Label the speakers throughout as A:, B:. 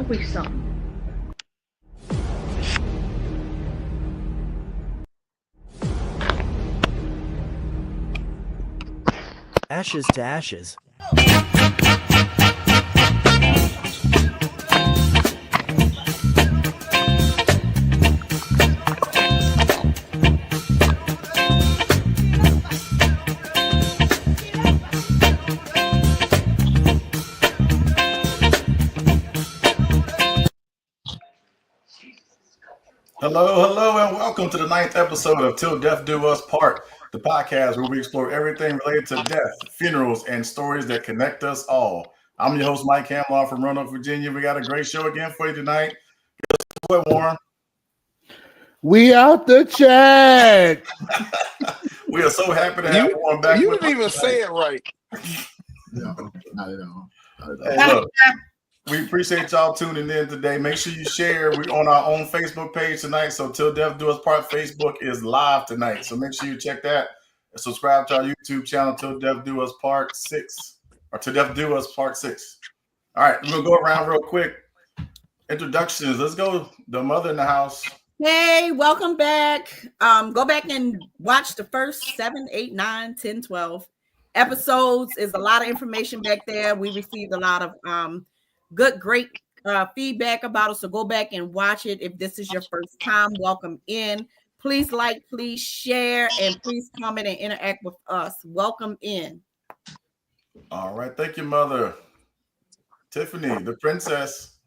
A: always something.
B: Ashes to ashes.
C: Hello, and welcome to the 9th episode of Till Death Do Us Part, the podcast where we explore everything related to death, funerals, and stories that connect us all. I'm your host, Mike Hamlar from Roanoke, Virginia. We got a great show again for you tonight. Guess what, Warren?
D: We out the check.
C: We are so happy to have Warren back.
E: You didn't even say it right.
D: No, not at all.
C: Hey, look, we appreciate y'all tuning in today. Make sure you share. We're on our own Facebook page tonight. So Till Death Do Us Part Facebook is live tonight. So make sure you check that. And subscribe to our YouTube channel, Till Death Do Us Part 6. Or Till Death Do Us Part 6. All right, we're going to go around real quick. Introductions. Let's go. The mother in the house.
F: Hey, welcome back. Go back and watch the first 7, 8, 9, 10, 12 episodes. Is a lot of information back there. We received a lot of great feedback about it. So go back and watch it. If this is your first time, welcome in. Please like, please share, and please comment and interact with us. Welcome in.
C: All right. Thank you, mother. Tiffanie, the princess.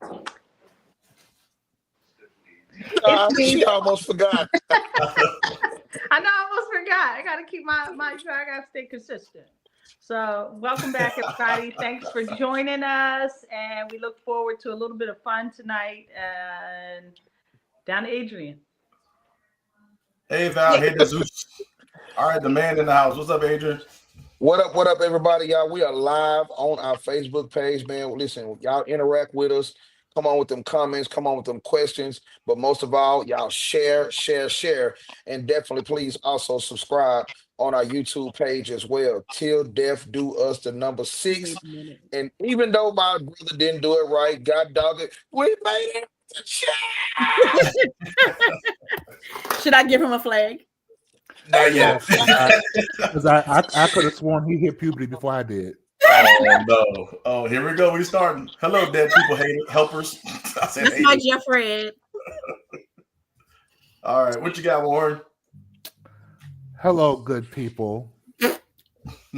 E: She almost forgot.
A: I know I almost forgot. I got to keep my I got to stay consistent. So welcome back, everybody. Thanks for joining us. And we look forward to a little bit of fun tonight. And down to Adrian.
C: Hey, Val. Hey, Jesus. All right, the man in the house. What's up, Adrian?
E: What up, everybody? Y'all, we are live on our Facebook page, man. Listen, y'all interact with us. Come on with them comments. Come on with them questions. But most of all, y'all share. And definitely, please also subscribe on our YouTube page as well. Till Death Do Us, the number 6. And even though my brother didn't do it right, God dog it, we made it.
F: Should I give him a flag?
C: Not yet.
D: Because I could have sworn he hit puberty before I did.
C: Oh, no. Oh, here we go. We starting. Hello, dead people, helpers. I said,
F: This is my Jeff Red.
C: All right. What you got, Warren?
D: Hello, good people.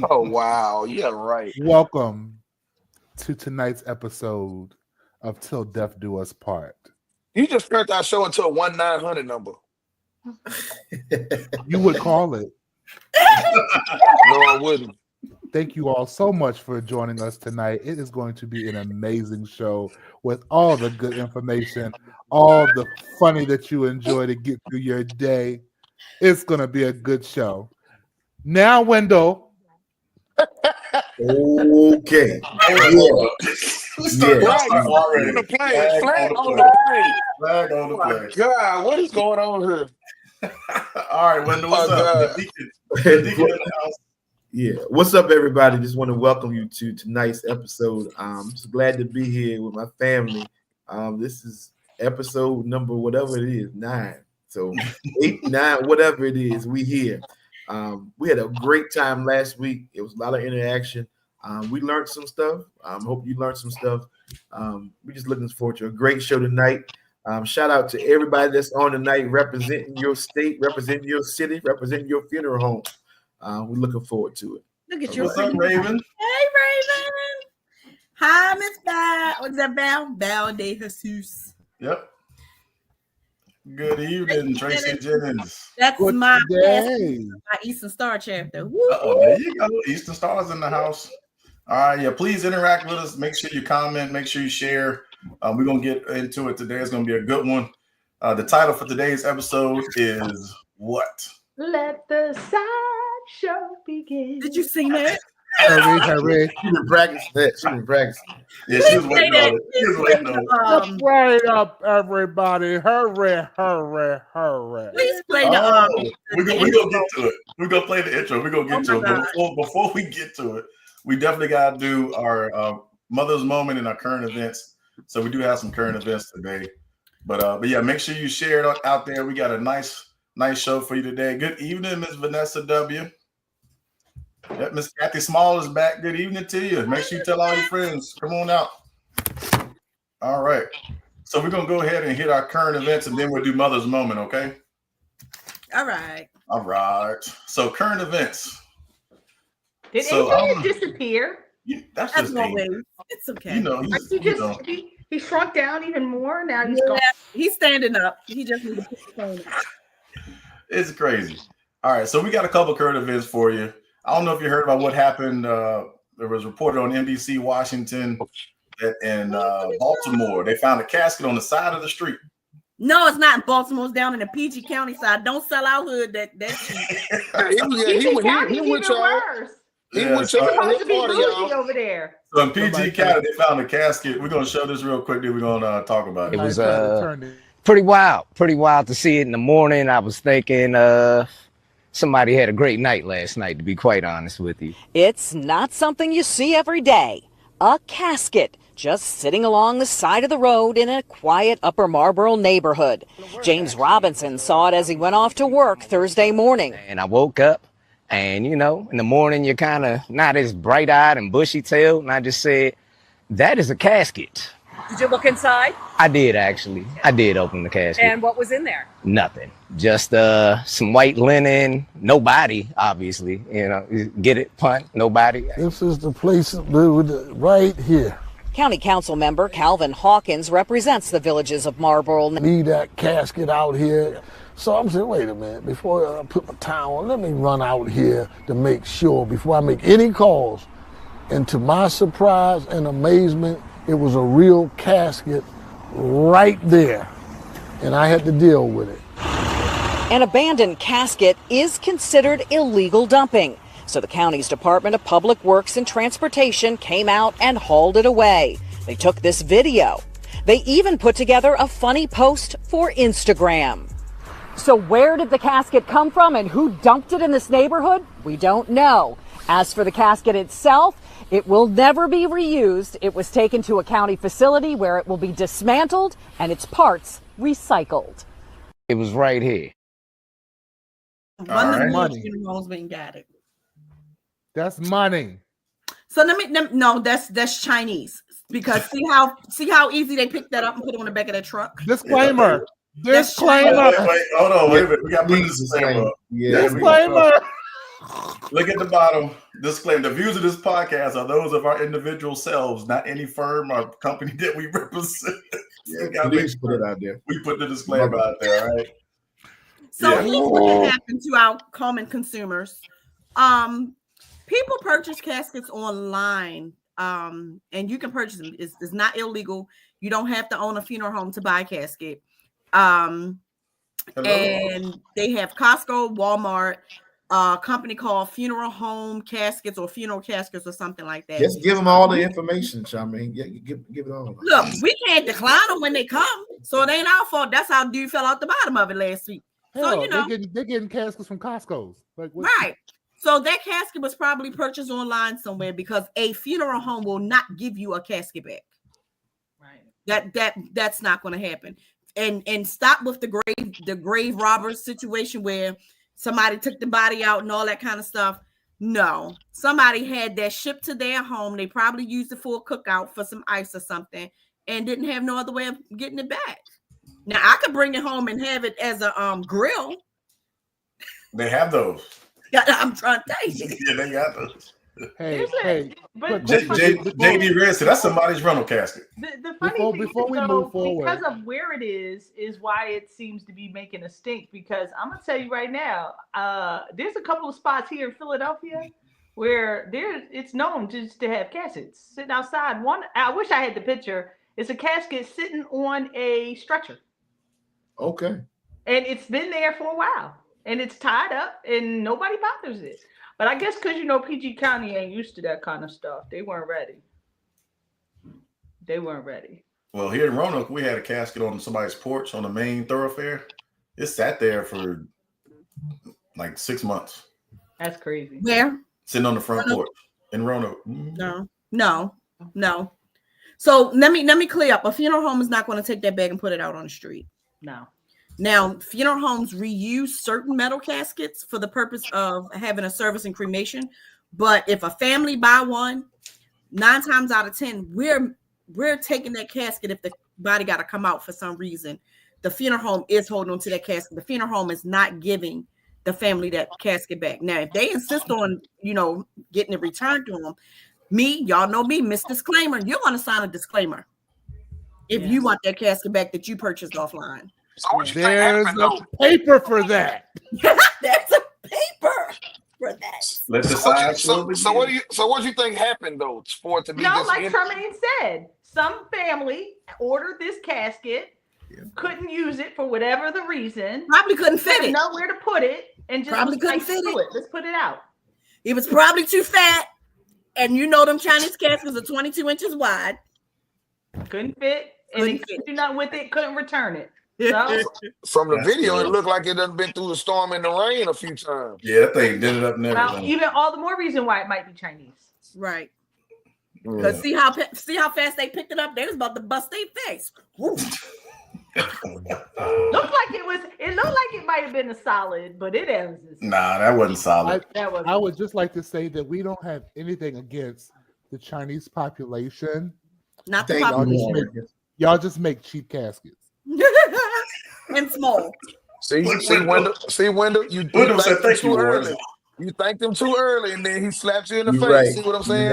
E: Oh, wow. Yeah, right.
D: Welcome to tonight's episode of Till Death Do Us Part.
E: You just turned our show into a 1-900 number.
D: You would call it.
E: No, I wouldn't.
D: Thank you all so much for joining us tonight. It is going to be an amazing show with all the good information, all the funny that you enjoy to get through your day. It's going to be a good show. Now, Wendal.
G: Okay.
E: Flag on the plane. Flag on the plane. God, what is going on here?
C: All right, Wendal, what's up? The deacon in the house.
G: Yeah. What's up, everybody? Just want to welcome you to tonight's episode. I'm just glad to be here with my family. This is episode number whatever it is, 9. So 8, 9, whatever it is, we here. We had a great time last week. It was a lot of interaction. We learned some stuff. Hope you learned some stuff. We're just looking forward to a great show tonight. Shout out to everybody that's on tonight, representing your state, representing your city, representing your funeral home. We're looking forward to it.
F: Look at you.
C: What's up, Raven?
F: Hey, Raven. Hi, Miss Val. What's that, Val? Val de Jesus.
C: Yep. Good evening, Tracy Jennings.
F: That's
D: Good
F: my
D: day.
F: Eastern Star chapter.
C: Uh-oh, there you go. Eastern Stars in the house. All right, yeah, please interact with us. Make sure you comment. Make sure you share. We're going to get into it today. It's going to be a good one. The title for today's episode is what?
A: Let the sideshow begin.
F: Did you sing that?
D: Hurry.
G: She been practicing that.
C: Yeah, she was waiting on it. She was waiting on it.
D: Wait up, everybody. Hurry.
F: Please play the
C: We're going to get to it. We're going to play the intro. We're going to get to it. But before we get to it, we definitely got to do our Mother's Moment and our current events. So we do have some current events today. But yeah, make sure you share it out there. We got a nice show for you today. Good evening, Miss Vanessa W. Yep, Miss Kathy Small is back. Good evening to you. Make sure you tell all your friends. Come on out. All right. So we're gonna go ahead and hit our current events, and then we'll do Mother's Moment. Okay.
F: All right.
C: All right. So current events.
A: Did
C: So,
A: Adrian disappear?
C: That's
F: As
C: just
F: always, it's okay.
C: you know.
A: He shrunk down even more. Now he's gone.
F: He's standing up. He just needs to put the phone up.
C: It's crazy. All right, so we got a couple current events for you. I don't know if you heard about what happened. There was reported on NBC Washington that in Baltimore they found a casket on the side of the street.
F: No, it's not in Baltimore. It's down in the PG County side. Don't sell out hood. That
E: He went y'all. He went y'all.
A: Supposed to be bougie over there.
C: So in PG County, they found a casket. We're gonna show this real quick. Then we're gonna talk about it.
H: It was pretty wild to see it in the morning. I was thinking somebody had a great night last night, to be quite honest with you.
I: It's not something you see every day. A casket just sitting along the side of the road in a quiet Upper Marlboro neighborhood. James Robinson saw it as he went off to work Thursday morning.
H: And I woke up and, you know, in the morning you're kind of not as bright-eyed and bushy-tailed. And I just said, that is a casket.
J: Did you look inside?
H: I did, actually. I did open the casket.
J: And what was in there?
H: Nothing. Just some white linen. Nobody, obviously. You know, get it, punt, nobody.
K: This is the place right here.
I: County Council member Calvin Hawkins represents the villages of Marlboro.
K: Leave that casket out here. So I'm saying, wait a minute, before I put my towel on, let me run out here to make sure before I make any calls. And to my surprise and amazement, it was a real casket right there. And I had to deal with it.
I: An abandoned casket is considered illegal dumping. So the county's Department of Public Works and Transportation came out and hauled it away. They took this video. They even put together a funny post for Instagram. So where did the casket come from and who dumped it in this neighborhood? We don't know. As for the casket itself, it will never be reused. It was taken to a county facility where it will be dismantled and its parts recycled.
H: It was right here.
F: One of the money. Got it.
D: That's money.
F: So no, that's Chinese. Because see how easy they picked that up and put it on the back of their truck.
D: Disclaimer.
C: Disclaimer. Wait, hold on. Wait a minute. We got to put this disclaimer.
D: Yeah, disclaimer.
C: Look at the bottom. Disclaimer. The views of this podcast are those of our individual selves, not any firm or company that we represent.
G: Please put it out there.
C: We put the disclaimer out there, right?
F: So here's what happened to our common consumers. People purchase caskets online, and you can purchase them. It's not illegal. You don't have to own a funeral home to buy a casket. And they have Costco, Walmart, a company called Funeral Home Caskets or Funeral Caskets or something like that.
G: Just give them all the information, Charmaine. Give it all.
F: Look, we can't decline them when they come, so it ain't our fault. That's how dude fell out the bottom of it last week.
D: Hell,
F: so you know
D: they're getting caskets from Costco's. Like
F: right. So that casket was probably purchased online somewhere because a funeral home will not give you a casket back. Right. That's not going to happen. And stop with the grave robbers situation where somebody took the body out and all that kind of stuff. No, somebody had that shipped to their home. They probably used it for a cookout for some ice or something and didn't have no other way of getting it back. Now I could bring it home and have it as a grill.
C: They have those.
F: Yeah, I'm trying to tell you.
C: Yeah, they got those.
D: Hey,
C: JD Red said that's somebody's rental casket.
A: The funny thing
D: before we move forward,
A: because of where it is why it seems to be making a stink. Because I'm gonna tell you right now, there's a couple of spots here in Philadelphia where it's known just to have caskets sitting outside. One, I wish I had the picture. It's a casket sitting on a stretcher.
G: Okay.
A: And it's been there for a while. And it's tied up and nobody bothers it. But I guess because, PG County ain't used to that kind of stuff. They weren't ready.
C: Well, here in Roanoke, we had a casket on somebody's porch on the main thoroughfare. It sat there for like 6 months.
A: That's crazy.
F: Where?
C: Sitting on the front porch in Roanoke.
F: No. So let me clear up. A funeral home is not going to take that bag and put it out on the street.
A: No.
F: Now, funeral homes reuse certain metal caskets for the purpose of having a service and cremation. But if a family buy one, 9 times out of 10, we're taking that casket if the body got to come out for some reason. The funeral home is holding on to that casket. The funeral home is not giving the family that casket back. Now, if they insist on, getting it returned to them, y'all know me, Miss Disclaimer, you're going to sign a disclaimer if you want that casket back that you purchased offline.
E: So what you think
D: There's
E: happened,
D: a
E: though?
D: paper for that.
F: There's a paper for that.
C: Let the
E: So
C: science
E: what do you think happened though for it to be
A: No,
E: this
A: like Charmaine said, some family ordered this casket, couldn't use it for whatever the reason.
F: Probably couldn't fit it.
A: Nowhere to put it, and just
F: Probably
A: was
F: couldn't
A: like,
F: fit
A: "Screw
F: it.
A: Let's put it out."
F: It was probably too fat. And them Chinese caskets are 22 inches wide.
A: Couldn't fit, and
F: Couldn't
A: he couldn't do nothing with it. Couldn't return it. So,
E: from the
C: That's
E: video,
C: good.
E: it looked like it done been through the storm and the rain a few times.
C: Yeah, that thing did it up and
A: well,
C: everything.
A: even all the more reason why it might be Chinese.
F: Right.
C: Yeah.
F: Because see how fast they picked it up? They was about to bust their face. Woo.
A: Looked like it was. It looked like it might have been a solid, but it is.
C: Nah, that wasn't solid.
D: I would just like to say that we don't have anything against the Chinese population.
F: Not the
G: Thank
F: population.
D: Y'all just make cheap caskets.
F: And small.
E: See, Wendell, you
C: Wendell said,
E: thanked them
C: "Thank you,
E: too
C: boys."
E: early. You thanked him too early, and then he slaps you in the
G: You
E: face.
G: right.
E: See what I'm
G: You
E: saying?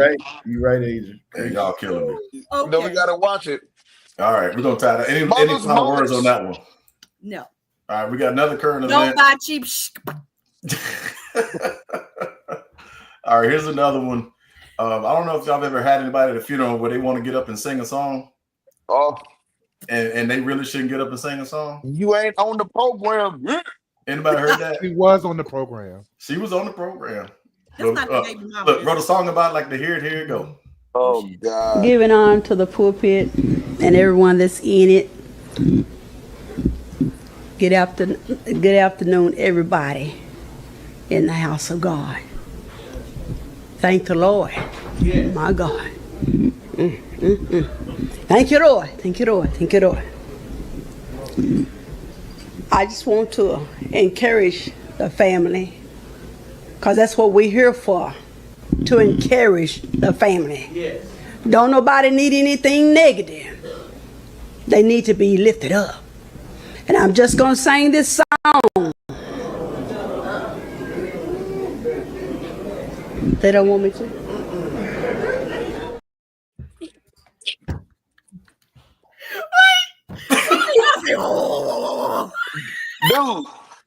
G: right, Adrian.
C: Hey, y'all killing me.
F: Okay.
E: No, we gotta watch it.
C: All right, we're gonna tie that. Any
E: Mother's
C: final words
E: moments.
C: on that one?
F: No.
C: All right, we got another current
F: Don't
C: event.
F: buy cheap.
C: All right, here's another one. I don't know if y'all have ever had anybody at a funeral where they want to get up and sing a song,
E: Oh,
C: and they really shouldn't get up and sing a song.
E: you ain't on the program.
C: Anybody heard that?
D: She was on the program.
C: She was on the program.
F: That's not the baby mama.
C: Look, wrote a song about it, like the Here It Go.
E: Oh God.
L: Giving on to the pulpit and everyone that's in it. Good afternoon, everybody in the house of God. Thank the Lord. My God. Thank you, Lord. Thank you, Lord. Thank you, Lord. I just want to encourage the family, because that's what we're here for, to encourage the family.
A: Yes.
L: Don't nobody need anything negative. They need to be lifted up. And I'm just going to sing this song. They don't want me to?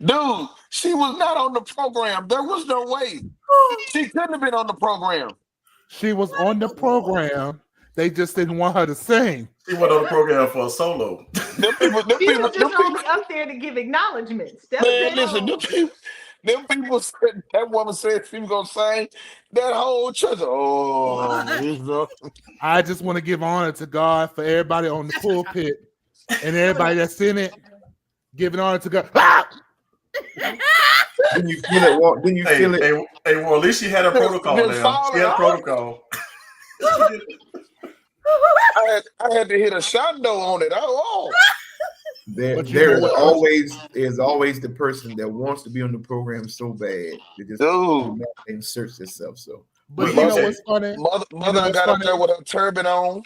E: Dude, she was not on the program. There was no way. She couldn't have been on the program.
D: She was on the program. They just didn't want her to sing.
C: She went on the program for a solo.
E: Them people,
A: She was just only up there to give acknowledgments. That
E: man,
A: was it.
E: listen, them people said, that woman said she was gonna sing. That whole church,
D: I just want to give honor to God for everybody on the pulpit and everybody that's in it. Giving honor to God. Ah!
G: Didn't you feel it? Didn't you feel it?
C: Hey, well, at least she had a protocol now. She had a protocol.
E: I had to hit a shondo on it.
G: There is always the person that wants to be on the program so bad they just inserts itself. So,
D: but you know what's funny?
E: Mother got up there with her turban on.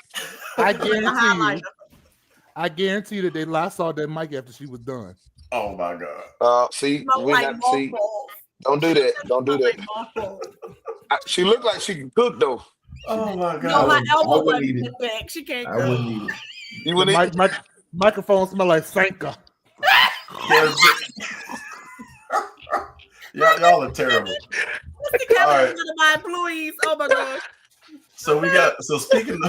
D: I guarantee you that they last saw that mic after she was done.
C: Oh my God!
E: Don't do that. Don't do that. She looked like she can cook though.
C: Oh my God!
F: No, my elbow wasn't back. She can't cook.
G: I wouldn't need it.
E: You wouldn't.
D: Microphone smell like Sanka.
C: Y'all are terrible. All right.
F: My employees. Oh my gosh.
C: So speaking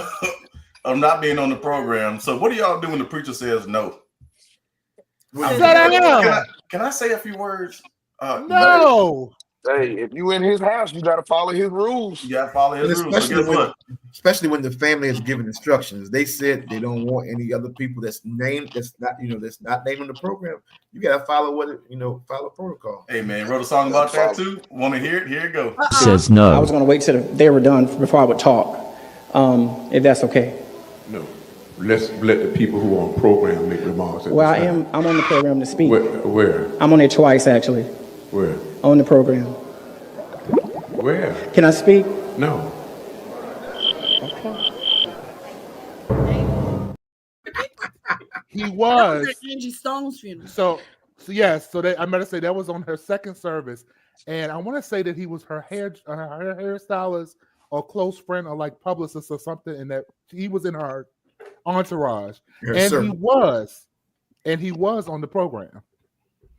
C: of not being on the program, so what do y'all do when the preacher says no? Can I say a few words?
D: No.
E: Hey, if you in his house, you got to follow his rules.
C: You got to follow his rules.
G: Especially when the family is giving instructions. They said they don't want any other people that's not named on the program. You got to follow follow protocol.
C: Hey man, wrote a song about that too. Want to hear it? Here it goes.
M: Says no. I was going to wait till they were done before I would talk, if that's okay. No. Let's let the people who are on program make remarks.
N: Well, I'm on the program to speak.
M: Where?
N: I'm on it twice, actually.
M: Where?
N: On the program.
M: Where?
N: Can I speak?
M: No.
D: He was.
F: That was at Angie Stone's funeral.
D: So yes. So I'm gonna say that was on her second service, and I want to say that he was her hairstylist or close friend or like publicist or something, and that he was in her entourage,
C: Yes,
D: and
C: sir.
D: he was on the program.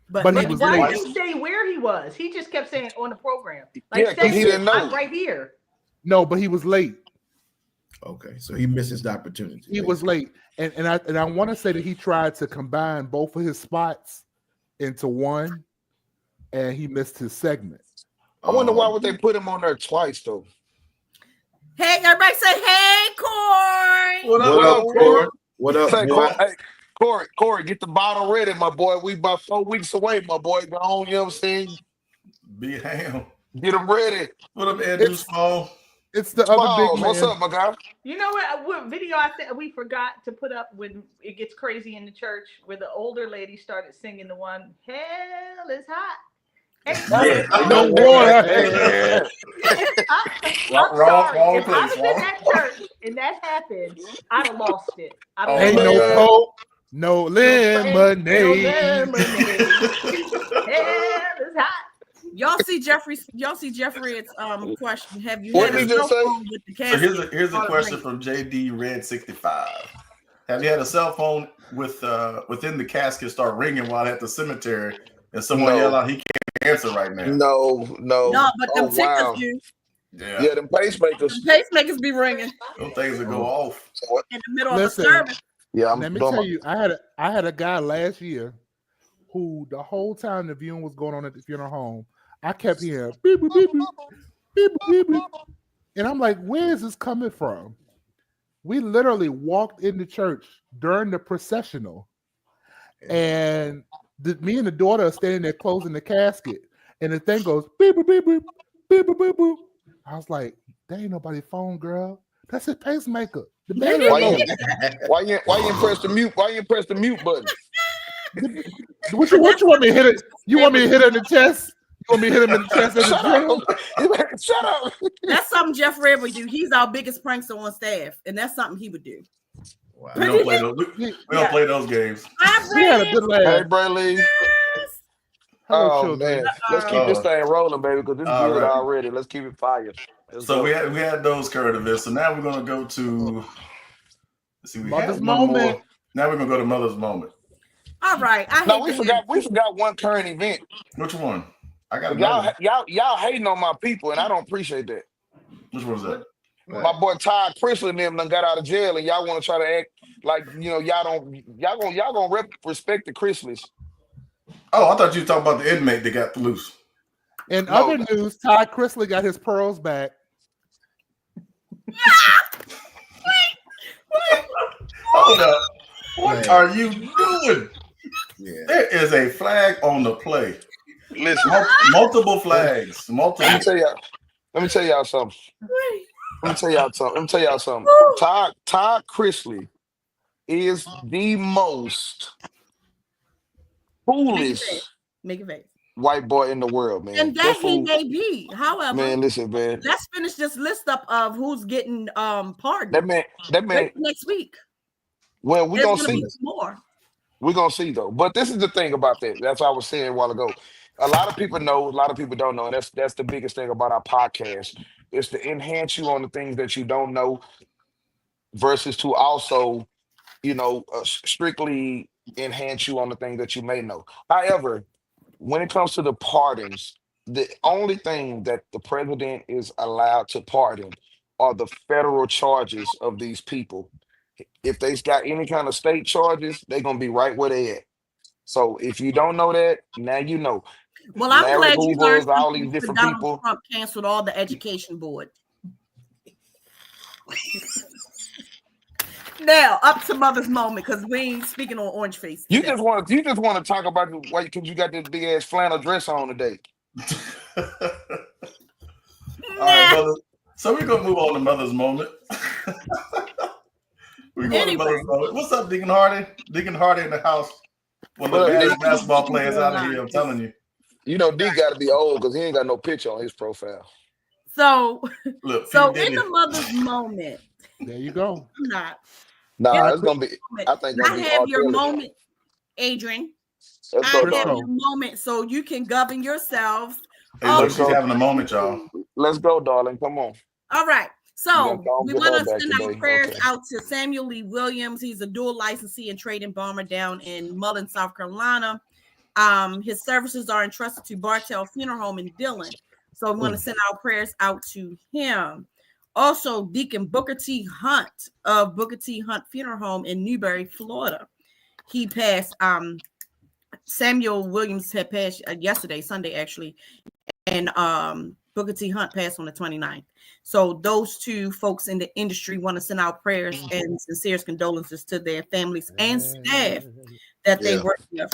F: But
D: he was
A: why
D: late.
A: didn't he say where he was? He just kept saying on the program.
E: Yeah, 'cause he didn't know.
A: I'm right here.
D: No, but he was late.
G: Okay, so he missed his opportunity.
D: He was late, and I want to say that he tried to combine both of his spots into one, and he missed his segment.
E: I wonder why would they put him on there twice though.
F: Hey, everybody say, hey, Corey.
E: What up, Corey?
G: What up,
E: Say,
G: boy?
E: Corey, get the bottle ready, my boy. We about 4 weeks away, my boy. Go on, you know what I'm saying?
C: Be ham.
E: Get them ready.
C: What up, Andrew Small?
D: It's the other big man.
E: What's up, my guy?
A: You know what video I think we forgot to put up when it gets crazy in the church, where the older lady started singing the one, hell is hot.
D: No water.
A: I'm
C: Wrong
A: sorry. If I
C: place,
A: was in that church and that happened, I'd have lost it.
D: Ain't no Coke, no lemonade.
A: Hell is hot.
F: Y'all see Jeffrey's question. Have you
E: What
F: had
E: did
F: a
E: he just
F: cell
E: say?
F: phone with the
C: So
F: casket?
C: here's a question from JD Red 65. Have you had a cell phone with within the casket start ringing while at the cemetery and someone
E: No.
C: yell out he can't answer right now?
E: No.
F: No, but them tickets
E: wow.
F: do.
E: Yeah, them pacemakers.
F: Pacemakers be ringing
C: Those things that go off.
F: in the middle
D: Listen,
F: of the service.
E: Yeah,
D: let me tell you, I had a guy last year who the whole time the viewing was going on at the funeral home, I kept hearing beep beep beep beep beep beep beep, and I'm like, where is this coming from? We literally walked into church during the processional, and me and the daughter are standing there closing the casket, and the thing goes beep beep beep beep beep beep beep beep. I was like, there ain't nobody phone, girl. That's his pacemaker. The battery
E: Why you press the mute? Why you press the mute button?
D: What you want me to hit it? You want me to hit her in the chest? You want me to hit him in the chest?
E: Shut up.
F: That's something Jeff Red would do. He's our biggest prankster on staff, and that's something he would do.
C: Wow. We don't play those. We don't play those games.
D: We had a good laugh.
E: Hey, Bradley.
D: Hello,
E: Oh
D: children.
E: man, let's keep this thing rolling, baby, because this is
C: All
E: good
C: right.
E: already. Let's keep it fire. Let's
C: So
E: go.
C: we had those current events. So now we're gonna go to we
D: Mother's
C: had one more.
D: Moment.
C: Now we're gonna go to Mother's Moment.
F: All right.
E: We forgot one current event.
C: Which one? I got another.
E: Y'all hating on my people, and I don't appreciate that.
C: Which one was that?
E: My boy Todd Chrysler and them done got out of jail, and y'all want to try to act like y'all gonna respect the Chryslers.
C: Oh, I thought you were talking about the inmate that got loose.
D: In other news, Todd Chrysler got his pearls back.
C: Hold up. What are you doing? Yeah. There is a flag on the play.
E: Listen,
C: multiple flags. Multiple.
E: Let me tell y'all something. Todd Chrysler is the most foolish
F: Make it face.
E: white boy in the world, man.
F: And that he may be. However,
E: man, listen, man.
F: Let's finish this list up of who's getting pardoned.
E: That man
F: next week.
E: Well, we're gonna see.
F: More.
E: We're gonna see though. But this is the thing about that. That's what I was saying a while ago. A lot of people know, a lot of people don't know, and that's the biggest thing about our podcast. Is to enhance you on the things that you don't know, versus to also, strictly enhance you on the things that you may know. However, when it comes to the pardons, the only thing that the president is allowed to pardon are the federal charges of these people. If they've got any kind of state charges, they're gonna be right where they at. So if you don't know that, now you know.
F: Well, I'm
E: Larry
F: glad you
E: Hoover,
F: learned
E: all these
F: something
E: different
F: Donald
E: people.
F: Trump canceled all the education board. Now up to Mother's Moment, because we ain't speaking on orange face.
E: You just want to talk about why, because you got this big ass flannel dress on today.
C: All right, brother. So we're gonna move on to Mother's Moment. We going to Mother's Moment. What's up, Deacon Hardy? Deacon Hardy in the house. One of the baddest basketball players out of here, I'm telling you.
E: You know, D got to be old because he ain't got no picture on his profile.
F: So,
C: look,
F: so in the Mother's Moment.
D: There you go.
F: I'm not.
E: Nah, it's gonna be. I think
F: I have your moment, Adrian. I have your moment, so you can govern yourselves.
C: Hey, look, she's having a moment, y'all.
E: Let's go, darling. Come on.
F: All right. So we want to send our
E: today.
F: prayers out to Samuel Lee Williams. He's a dual licensee and trading bomber down in Mullen, South Carolina. His services are entrusted to Bartell Funeral Home in Dillon. So we want to send our prayers out to him. Also, Deacon Booker T. Hunt of Booker T. Hunt Funeral Home in Newberry, Florida. He passed. Samuel Williams had passed yesterday, Sunday actually, and Booker T. Hunt passed on the 29th. So those two folks in the industry want to send out prayers and sincere condolences to their families and staff that they work with.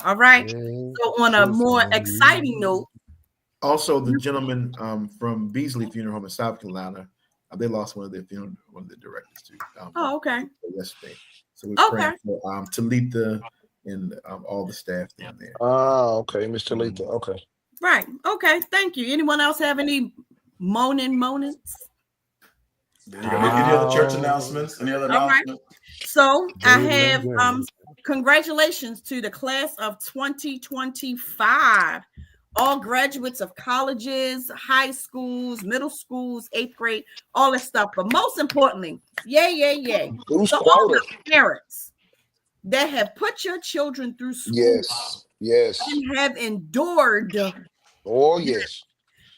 F: All right. So on a more exciting note.
G: Also, the gentleman from Beasley Funeral Home in South Carolina, they lost one of their directors too.
F: Okay.
G: Yesterday. So we're praying for Talitha and all the staff down there.
E: Oh, okay, Miss Talitha. Okay.
F: Right. Okay. Thank you. Anyone else have any moments?
C: Any other church announcements? Any other announcements?
F: Right. So I have congratulations to the class of 2025. All graduates of colleges, high schools, middle schools, 8th grade, all that stuff. But most importantly, yay. So all the parents that have put your children through school.
E: Yes.
F: And have endured.
E: Oh, yes.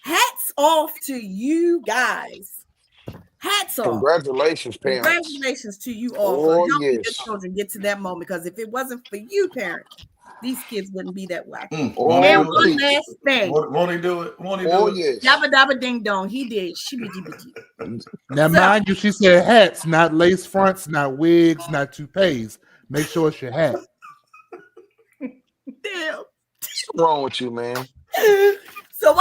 F: Hats off to you guys. Hats off.
E: Congratulations, parents.
F: Congratulations to you all for helping your children get to that moment. Because if it wasn't for you, parents, these kids wouldn't be that way. And one last thing.
C: Won't he do it?
E: Yes.
F: Dabba dabba ding dong. He did.
D: Now, mind you, she said hats, not lace fronts, not wigs, not toupees. Make sure it's your hat.
F: Damn.
E: What's wrong with you, man?
F: So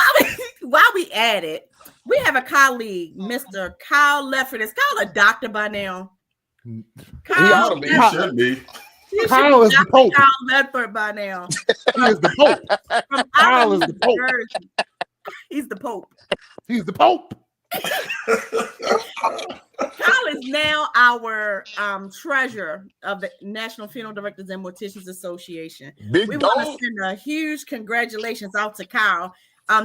F: while we at it, we have a colleague, Mr. Kyle Lefford. Is Kyle a doctor by now?
E: Kyle
C: should be.
D: Kyle is the Pope.
F: Kyle Ledford by now.
D: He is the Pope. Kyle is the Pope.
F: He's the Pope.
D: He's the Pope.
F: Kyle is now our treasurer of the National Funeral Directors and Morticians Association. We want to send a huge congratulations out to Kyle.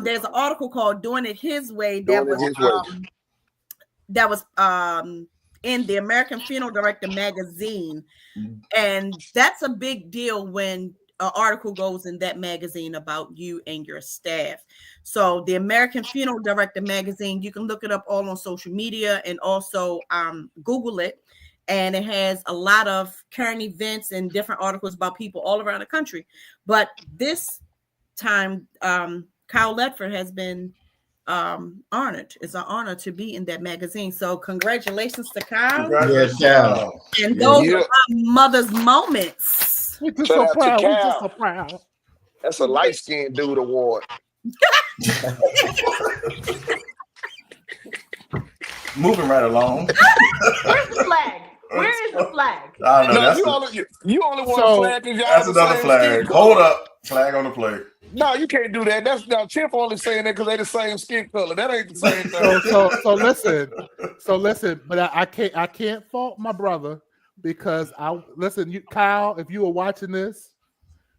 F: There's an article called "Doing It His Way" that was in the American Funeral Director magazine, and that's a big deal when an article goes in that magazine about you and your staff. So the American Funeral Director magazine, you can look it up all on social media and also Google it, and it has a lot of current events and different articles about people all around the country. But this time, Kyle Ledford has been honored. It's an honor to be in that magazine. So congratulations to Kyle.
C: Congratulations, Kyle.
F: And those are my mother's moments.
D: We're just so proud. We're just so proud.
E: That's a light-skinned dude award.
C: Moving right along.
A: Where's the flag? Where is the flag?
C: I don't know.
E: No, you only want a flag because y'all
C: that's another flag. Hold up. Flag on the plate.
E: No, you can't do that. That's now Chip only saying that because they're the same skin color. That ain't the same thing.
D: So listen, but I can't fault my brother because Kyle, if you were watching this,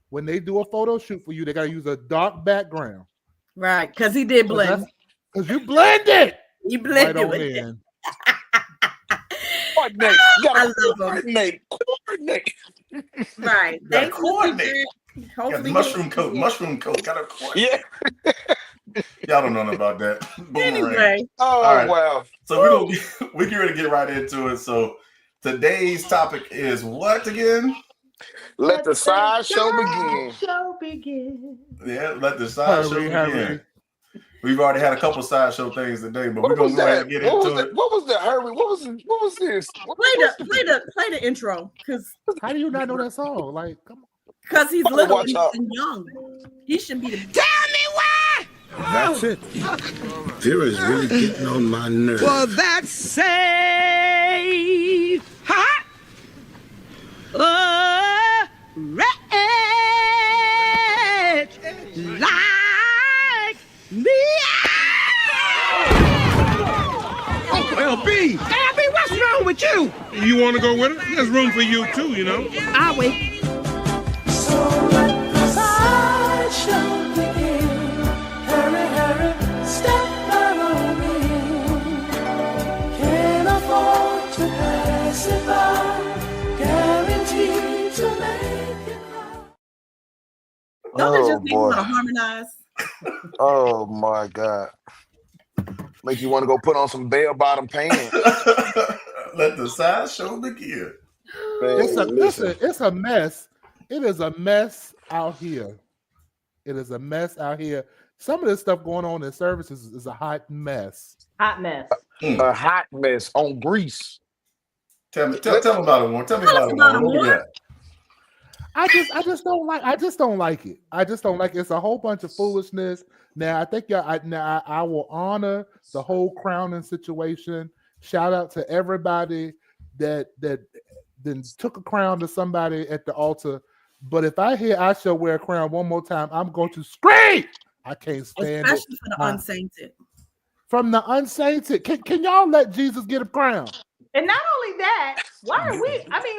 D: when they do a photo shoot for you, they gotta use a dark background.
F: Right, because he did blend.
D: Because you blended.
F: You blended
D: right
F: with it.
E: Coordinate. You gotta coordinate.
F: Right.
C: Gotta coordinate. Got the mushroom coat. Gotta coordinate.
E: Yeah.
C: Y'all don't know nothing about that.
F: Anyway.
E: Oh,
C: right.
E: wow.
C: So we get ready to get right into it. So today's topic is what again?
E: Let the sideshow
A: begin.
C: Yeah, let the sideshow begin. We've already had a couple sideshow things today, but we're gonna go ahead and get into it.
E: What was that, Herbie? What was this?
F: Play the intro. Because
D: how do you not know that song? Like, come on.
F: Because he's little and young. He should be the.
O: Tell me why. That's it. Fear is really getting on my nerves. Well, that's safe. Ha!
L: red like me.
O: Uncle LB!
L: LB, what's wrong with you?
O: You want to go with her? There's room for you too, you know.
L: I'll wait.
F: Don't they just
E: Oh
F: make you want to
E: boy.
F: harmonize?
E: Oh my God. Make you want to go put on some bell bottom pants.
C: Let the sideshow begin.
E: Man, listen.
D: It's a mess. It is a mess out here. It is a mess out here. Some of this stuff going on in services is a hot mess.
A: Hot mess.
E: A hot mess on grease.
C: Tell me about it, Warren. Tell me about it, Warren. What we got?
D: I just don't like it. I just don't like it. It's a whole bunch of foolishness. Now I think I will honor the whole crowning situation. Shout out to everybody that then took a crown to somebody at the altar. But if I hear I shall wear a crown one more time, I'm going to scream. I can't stand
F: Especially
D: it.
F: for the unsainted.
D: From the unsainted, can y'all let Jesus get a crown?
A: And not only that, why are we? I mean,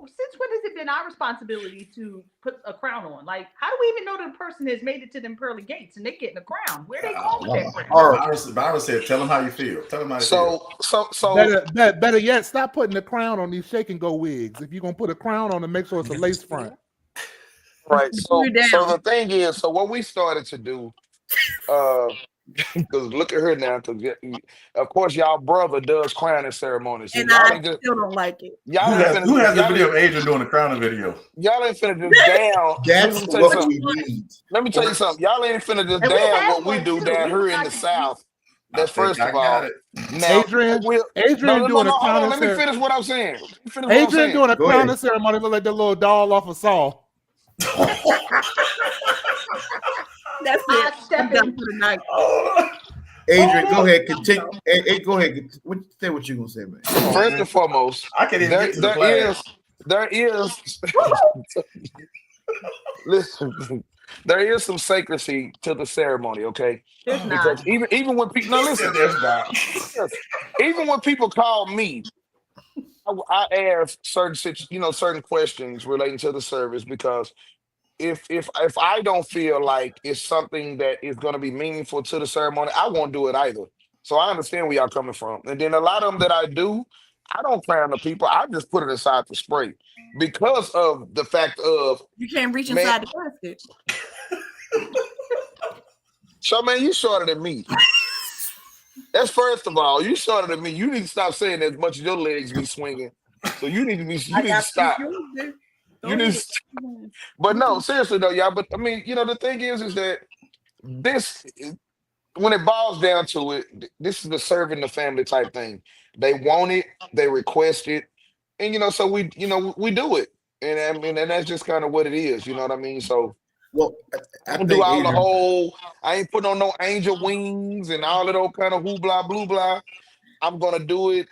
A: since when has it been our responsibility to put a crown on? Like, how do we even know that a person has made it to them pearly gates and they're getting a crown? Where they going with that crown?
C: Byron said, "Tell them how you feel. Tell them how you feel."
E: So
D: better yet, stop putting the crown on these shake and go wigs. If you're gonna put a crown on, make sure it's a lace front.
E: Right. So the thing is, so what we started to do, because look at her now, because of course y'all brother does crowning ceremonies. So
F: And
E: y'all
F: I
E: ain't just,
F: still don't like it.
E: y'all
C: Who has the video of Adrian doing the crowning video?
E: Y'all ain't finna just down.
G: That's what we need.
E: Let me tell you something. Y'all ain't finna just
A: And we
E: down
A: had
E: what we
A: one,
E: do
A: too.
E: down
A: We
E: here
A: was
E: in the
A: like-
E: South. That's first
C: I
E: of
C: got
E: all.
C: it.
E: Now,
D: Adrian doing
E: hold
D: a
E: on.
D: crowning
E: Let me
D: ceremony.
E: finish what I'm saying.
D: Adrian doing a
G: Go
D: crowning
G: ahead.
D: ceremony look like the little doll off of Saw.
F: That's
A: I
F: it.
A: step
F: I'm done
A: in.
F: for the night.
G: Adrian, go ahead. Continue. Hey, go ahead. Say what you gonna say, man.
E: First and foremost,
C: I can't even get to the flag.
E: there is listen, there is some sacredcy to the ceremony, okay?
A: There's
E: Because
A: not.
E: even when people
C: There's not.
E: even when people call me, I ask certain questions relating to the service, because if I don't feel like it's something that is going to be meaningful to the ceremony, I won't do it either. So I understand where y'all coming from. And then a lot of them that I do, I don't crown the people. I just put it aside to spray, because of the fact of,
F: You can't reach
E: man,
F: inside the basket.
E: Charmaine, you shorter than me. That's first of all. You shorter than me. You need to stop saying as much as your legs be swinging. So you need to stop. You need to, but no, seriously though, y'all. But I mean, the thing is that this, when it boils down to it, this is the serving the family type thing. They want it, they request it, and so we do it, and I mean, and that's just kind of what it is. You know what I mean? So,
G: well,
E: I don't do all the whole. I ain't putting on no angel wings and all of those kind of whoo blah blue blah. I'm gonna do it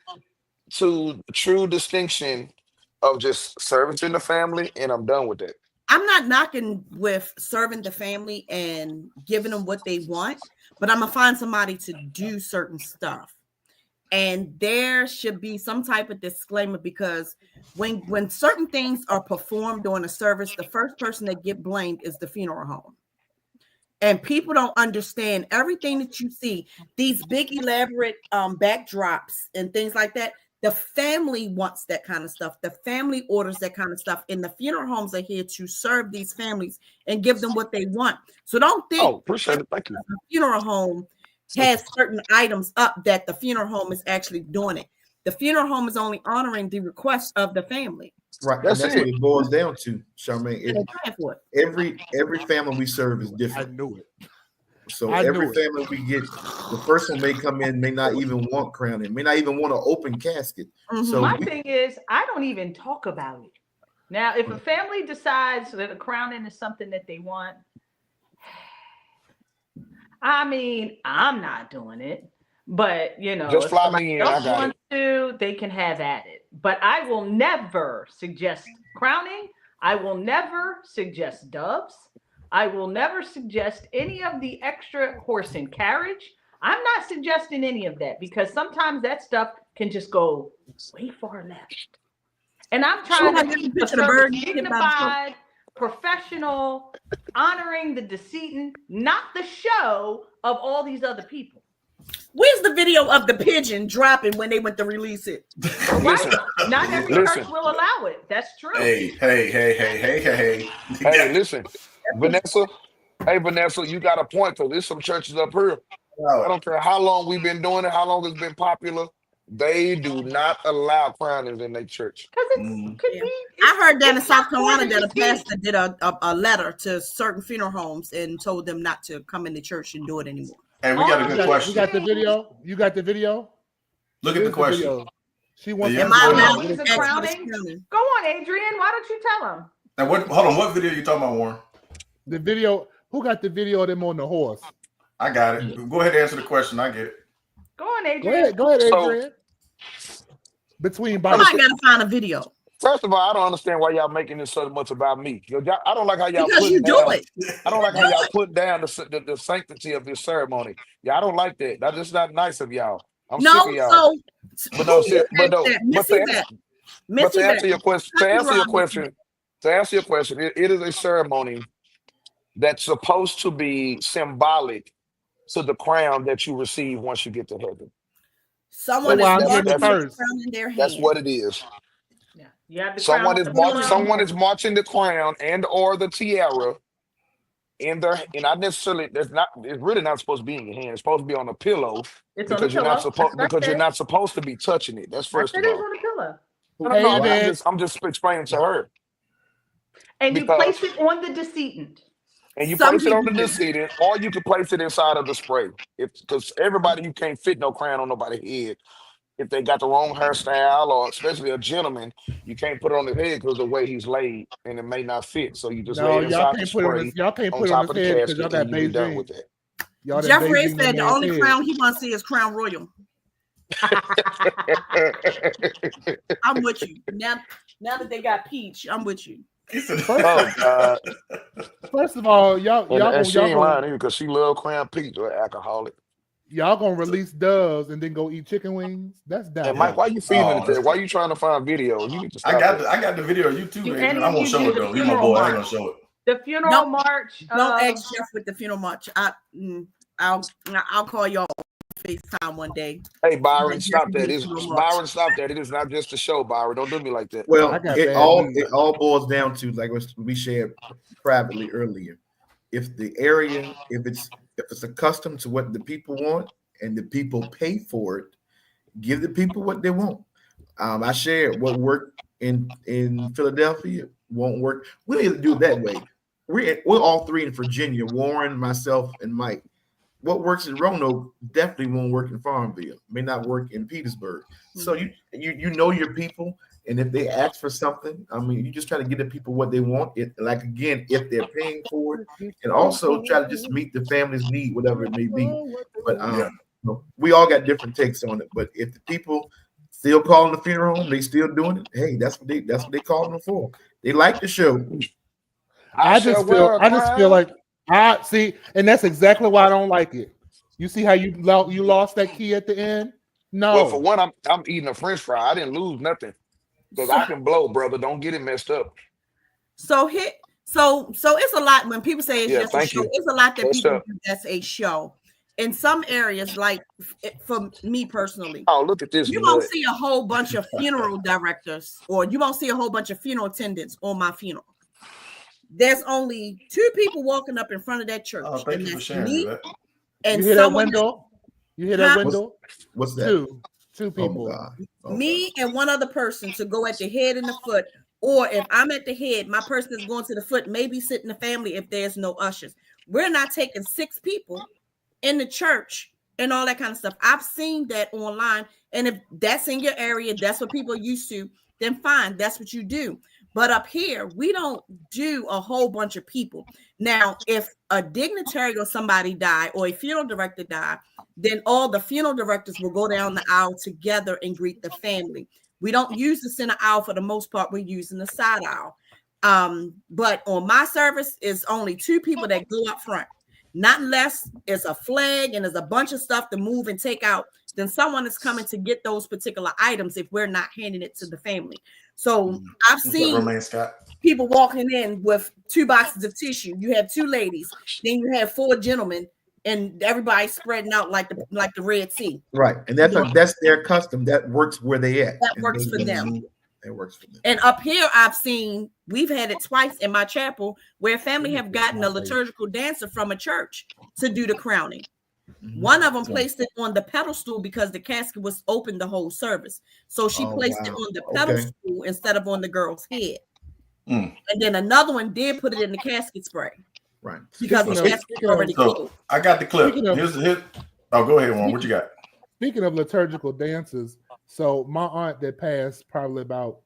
E: to true distinction of just serving the family, and I'm done with that.
F: I'm not knocking with serving the family and giving them what they want, but I'm gonna find somebody to do certain stuff. And there should be some type of disclaimer, because when certain things are performed during a service, the first person that get blamed is the funeral home. And people don't understand everything that you see, these big elaborate backdrops and things like that. The family wants that kind of stuff. The family orders that kind of stuff. And the funeral homes are here to serve these families and give them what they want. So don't think
E: appreciate it. Thank you.
F: The funeral home has certain items up that the funeral home is actually doing it. The funeral home is only honoring the request of the family.
G: Right. That's what it boils down to, Charmaine. Every family we serve is different.
D: I knew it.
G: So every family we get, the first one may come in, may not even want crowning, may not even want an open casket.
A: Mm-hmm.
G: So
A: my thing is, I don't even talk about it. Now, if a family decides that a crowning is something that they want, I mean, I'm not doing it. But
E: just
A: if
E: fly
A: somebody
E: me in. I
A: else
E: got
A: wants to, they can have at it. But I will never suggest crowning I will never suggest doves. I will never suggest any of the extra horse and carriage. I'm not suggesting any of that because sometimes that stuff can just go way far left. And I'm trying to keep the service dignified, professional, honoring the decedent, not the show of all these other people.
F: Where's the video of the pigeon dropping when they went to release it?
A: Right. Not every church will allow it. That's true.
C: Hey.
E: Hey, listen, Vanessa. Hey, Vanessa, you got a point, because there's some churches up here. I don't care how long we've been doing it, how long it's been popular. They do not allow crownings in their church.
A: Because it could be.
F: I heard that in South Carolina that a pastor did a letter to certain funeral homes and told them not to come in the church and do it anymore.
C: Hey, we got a good question.
D: You got the video? You got the video?
C: Look at the question.
D: Video. She wants
A: Go on, Adrian. Why don't you tell him?
C: Now, hold on. What video are you talking about, Warren?
D: The video. Who got the video of them on the horse?
C: I got it. Go ahead and answer the question. I get it.
A: Go on, Adrian.
D: Go ahead, Adrian. Between Bible.
F: I gotta find a video.
E: First of all, I don't understand why y'all making this so much about me. I don't like how y'all
F: because you do it.
E: I don't like how y'all put down the sanctity of this ceremony. Yeah, I don't like that. That's just not nice of y'all. I'm sick of y'all. But to answer your question, it is a ceremony that's supposed to be symbolic to the crown that you receive once you get to heaven.
F: Someone is marching the crown in their hand.
E: That's what it is.
A: Yeah.
E: Someone is marching the crown and or the tiara in their, and not necessarily. It's really not supposed to be in your hand. It's supposed to be on a pillow because you're not supposed to be touching it. That's first of all.
A: On a pillow.
E: I'm just explaining to her.
A: And you place it on the decedent.
E: And you place it on the decedent, or you can place it inside of the spray. Because everybody, you can't fit no crown on nobody's head. If they got the wrong hairstyle, or especially a gentleman, you can't put it on his head because of the way he's laid, and it may not fit. So you just lay it inside the spray
D: y'all can't put
E: on top of the
D: head
E: casket,
D: y'all got
E: and you be done
D: Beijing.
E: with that.
F: Jeffrey said the only crown he wants to see is Crown Royal. I'm with you. Now that they got Peach, I'm with you.
D: First of all, y'all
E: she ain't lying either because she love Crown Peach or alcoholic.
D: Y'all gonna release doves and then go eat chicken wings? That's dumb.
E: And Mike, why you feeding it? Why you trying to find video? You need to stop.
C: I got the video of you too, man. I won't show it though. You my boy. I ain't gonna show it.
A: The funeral march.
F: Don't ask Jeff with the funeral march. I'll call y'all FaceTime one day.
E: Hey Byron, stop that. Byron, stop that. It is not just a show, Byron. Don't do me like that.
G: Well, it all boils down to, like we shared privately earlier. If it's accustomed to what the people want and the people pay for it, give the people what they want. I shared what worked in Philadelphia won't work. We need to do it that way. We're all three in Virginia, Warren, myself, and Mike. What works in Roanoke definitely won't work in Farmville. May not work in Petersburg. So you know your people, and if they ask for something, I mean, you just try to give the people what they want. Like again, if they're paying for it, and also try to just meet the family's need, whatever it may be. But we all got different takes on it. But if the people still calling the funeral home, they still doing it. Hey, that's what they calling them for. They like the show.
D: I just feel like. See, and that's exactly why I don't like it. You see how you lost that key at the end? No.
E: Well, for one, I'm eating a French fry. I didn't lose nothing because I can blow, brother. Don't get it messed up.
F: So it's a lot when people say it's just a show. It's a lot that people do that's a show. In some areas, like for me personally,
E: look at this.
F: You won't see a whole bunch of funeral directors, or you won't see a whole bunch of funeral attendants on my funeral. There's only 2 people walking up in front of that church.
C: Oh, thank you for sharing that.
F: And
D: you hear that, Wendal? You hear that, Wendal?
G: What's that?
D: 2 people.
F: Me and one other person to go at the head and the foot. Or if I'm at the head, my person is going to the foot, maybe sit in the family if there's no ushers. We're not taking 6 people in the church and all that kind of stuff. I've seen that online. And if that's in your area, that's what people are used to, then fine, that's what you do. But up here, we don't do a whole bunch of people. Now, if a dignitary or somebody die or a funeral director die, then all the funeral directors will go down the aisle together and greet the family. We don't use the center aisle for the most part. We're using the side aisle. But on my service, it's only 2 people that go up front. Not unless it's a flag and there's a bunch of stuff to move and take out. Then someone is coming to get those particular items if we're not handing it to the family. So I've seen people walking in with 2 boxes of tissue. You have 2 ladies, then you have 4 gentlemen, and everybody's spreading out like the Red Sea.
G: Right, and that's their custom. That works where they at.
F: That works for them.
G: It works for them.
F: And up here, we've had it twice in my chapel where family have gotten a liturgical dancer from a church to do the crowning. One of them placed it on the pedestal because the casket was open the whole service. So she placed it on the pedestal instead of on the girl's head. And then another one did put it in the casket spray.
G: Right.
F: Because the casket was already closed.
C: I got the clip. Go ahead, Juan. What you got?
D: Speaking of liturgical dances, so my aunt that passed probably about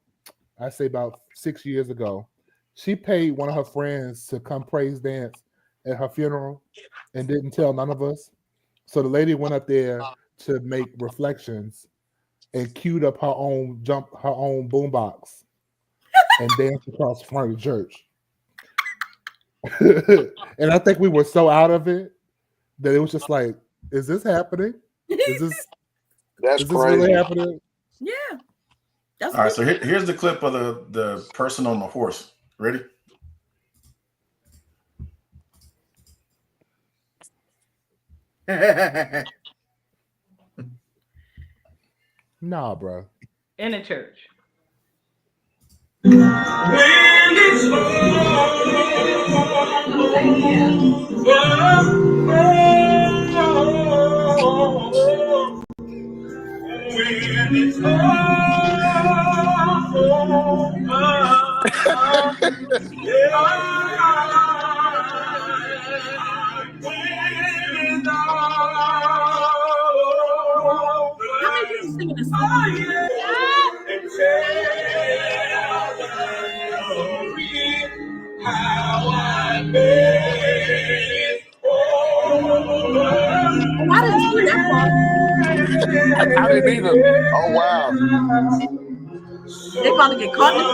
D: 6 years ago, she paid one of her friends to come praise dance at her funeral and didn't tell none of us. So the lady went up there to make reflections and queued up her own boombox and danced across the front of the church. And I think we were so out of it that it was just like, is this happening? Is this really happening?
F: Yeah.
C: All right, so here's the clip of the person on the horse. Ready?
D: Nah, bro.
A: In a church.
F: How many people singing this song? I didn't hear that part.
E: I didn't either. Oh wow.
F: They about to get caught in the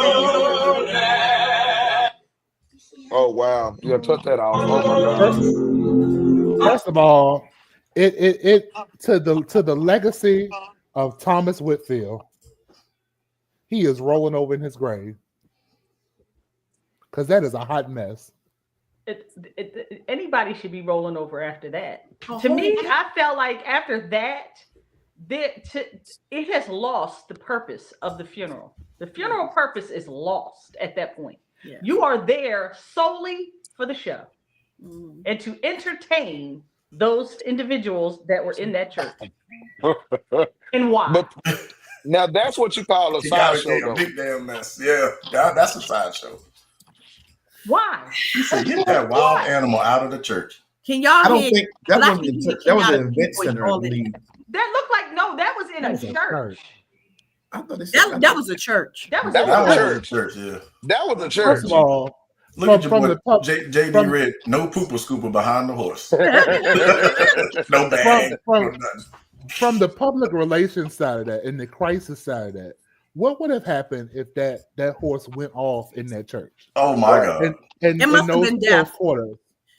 F: face.
E: Oh wow. You gotta touch that off. Oh my God.
D: First of all, it to the legacy of Thomas Whitfield, he is rolling over in his grave because that is a hot mess.
A: Anybody should be rolling over after that. To me, I felt like after that, it has lost the purpose of the funeral. The funeral purpose is lost at that point.
F: Yeah.
A: You are there solely for the show and to entertain those individuals that were in that church. And why?
E: But now that's what you call a sideshow.
C: A big damn mess. Yeah, that's a sideshow.
A: Why?
C: He said, get that wild animal out of the church.
F: Can y'all?
G: I don't think that was an event center, I believe.
A: That looked like that was in a church.
G: I thought
F: that was a church.
A: That was
C: a church. Yeah,
E: that was a church.
D: First of all,
C: look at your boy, JD Reid, no pooper scooper behind the horse. No bag.
D: From the public relations side of that and the crisis side of that, what would have happened if that horse went off in that church?
C: Oh my God!
F: And it must have been deaf.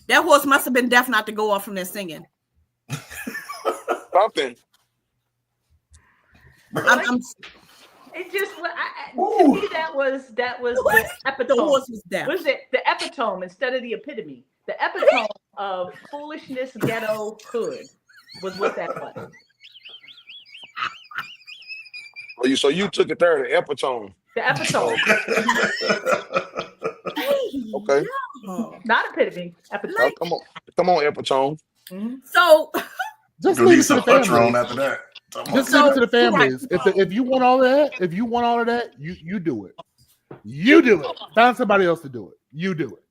F: That horse must have been deaf not to go off from there singing.
E: Something.
A: It just to me that was the epitome.
F: The horse was deaf.
A: Was it the epitome instead of the epitome? The epitome of foolishness, ghetto hood was what that was.
E: So you took it there, the epitome.
A: The epitome.
E: Okay.
A: Not epitome. Epitome.
E: Oh, come on, epitome.
A: Mm-hmm.
F: So
D: just leave it to the
C: families.
D: after that. Just leave it to the families. If you want all of that, you do it. You do it. Find somebody else to do it. You do it.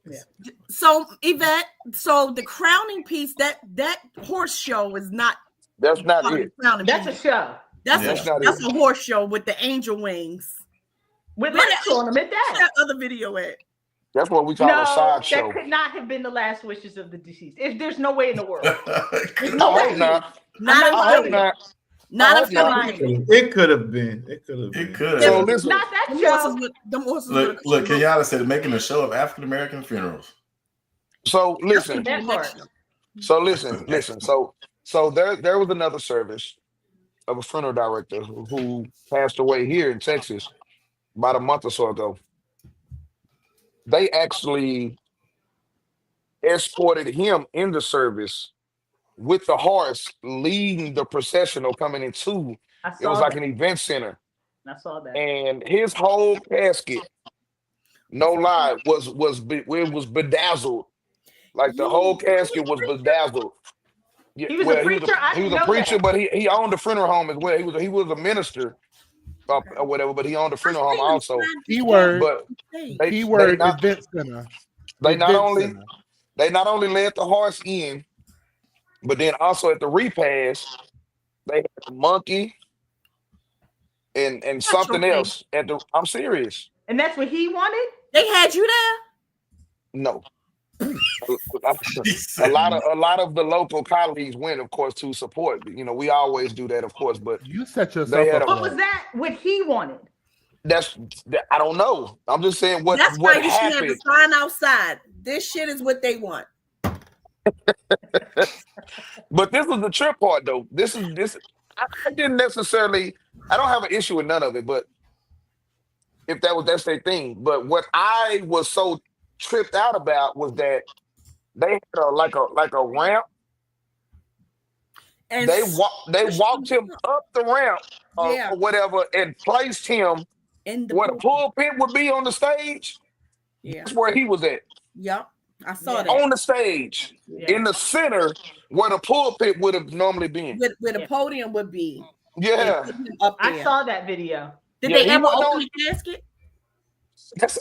F: Yeah. So Yvette, the crowning piece, that horse show is not.
E: That's not it.
A: That's a show.
F: That's a horse show with the angel wings.
A: With lights on them at that.
F: That other video at.
E: That's what we call a sideshow.
A: That could not have been the last wishes of the deceased. If there's no way in the world.
E: I hope not.
F: Not Not a
E: not.
F: Philly.
G: It could have been. It could have been.
C: It could.
E: So listen,
A: Not that
F: Them
A: show.
F: horses
C: Look, Kenyatta said making a show of African American funerals.
E: so listen.
A: That part.
E: So listen. So there was another service of a funeral director who passed away here in Texas about a month or so ago. They actually escorted him in the service with the horse leading the processional coming into. It was like an event center,
A: I saw that.
E: and his whole casket, no lie, was bedazzled. Like the whole casket was bedazzled. Yeah,
A: He was a preacher. I
E: he
A: didn't
E: was a
A: know
E: preacher,
A: that.
E: but he owned a funeral home as well. He was a minister or whatever, but he owned a funeral home also.
D: Keyword.
E: But
D: Keyword event center.
E: They not
D: Event
E: only
D: center.
E: they not only led the horse in, but then also at the repast, they had the monkey and something else at the. I'm serious.
A: And that's what he wanted?
F: They had you there?
E: No. a lot of the local colleagues went, of course, to support. You know, we always do that, of course. But
D: you set yourself
E: up.
A: What was that? What he wanted?
E: I don't know. I'm just saying what
F: That's
E: what
F: why you should have
E: happened.
F: a sign outside. This shit is what they want.
E: But this was the trip part, though. This. I didn't necessarily. I don't have an issue with none of it, but if that's their thing. But what I was so tripped out about was that they had like a ramp.
F: And
E: they walked him up the ramp or whatever and placed him
F: in
E: where the pulpit would be on the stage.
F: Yeah,
E: that's where he was at.
F: Yep, I saw that
E: on the stage in the center where the pulpit would have normally been.
F: Where the podium would be.
E: Yeah,
F: up there.
A: I saw that video.
F: Did they ever open the casket?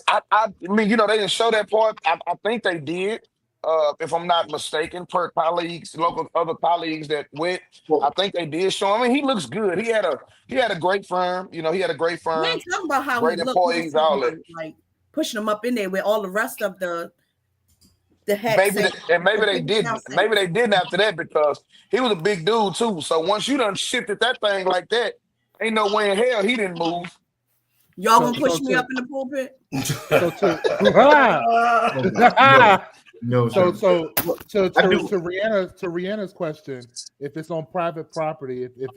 E: I mean, you know, they didn't show that part. I think they did, if I'm not mistaken, per colleagues, other colleagues that went. I think they did show him. I mean, he looks good. He had a great firm. You know, he had a great firm.
F: We ain't talking about how
E: great
F: he
E: employees,
F: looked.
E: all that.
F: Like pushing them up in there with all the rest of the
E: maybe they didn't. Maybe they didn't after that because he was a big dude too. So once you done shifted that thing like that, ain't no way in hell he didn't move.
F: Y'all gonna push me up in the pulpit?
G: No.
D: So to Rihanna's question, if it's on private property, if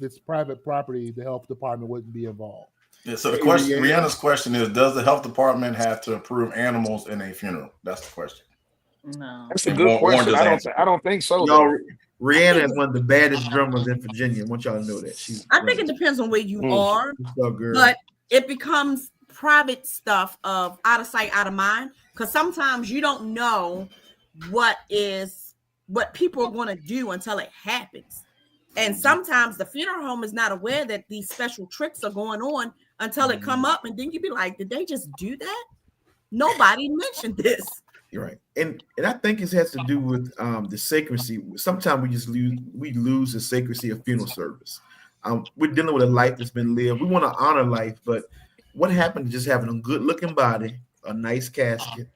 D: it's private property, the health department wouldn't be involved.
C: Yeah. So the question, Rihanna's question is: does the health department have to approve animals in a funeral? That's the question.
A: No,
E: that's a good question. I don't think so.
G: Y'all, Rihanna is one of the baddest drummers in Virginia. I want y'all to know that.
F: I think it depends on where you are, but it becomes private stuff of out of sight, out of mind. Because sometimes you don't know what people are going to do until it happens. And sometimes the funeral home is not aware that these special tricks are going on until it come up. And then you be like, did they just do that? Nobody mentioned this.
G: You're right. And I think it has to do with the sacredcy. Sometimes we lose the sacredcy of funeral service. We're dealing with a life that's been lived. We want to honor life, but what happened to just having a good looking body, a nice casket,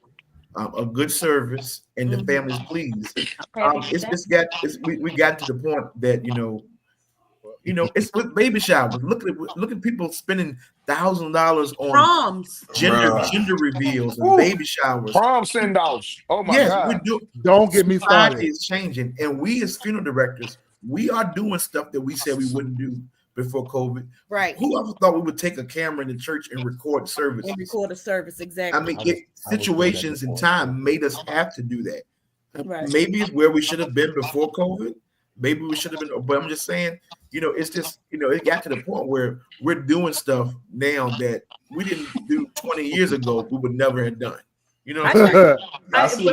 G: a good service, and the family's pleased. We got to the point that it's with baby showers. Look at people spending $1,000 on
F: proms,
G: gender reveals, and baby showers,
E: prom send-offs. Oh my God!
D: Don't get me started.
G: It's changing, and we as funeral directors, we are doing stuff that we said we wouldn't do before COVID.
F: Right.
G: Whoever thought we would take a camera in the church and record service?
F: And record a service, exactly.
G: I mean, situations and time made us have to do that.
F: Right.
G: Maybe it's where we should have been before COVID. Maybe we should have been, but I'm just saying, it's just, it got to the point where we're doing stuff now that we didn't do 20 years ago, we would never have done.
A: Back to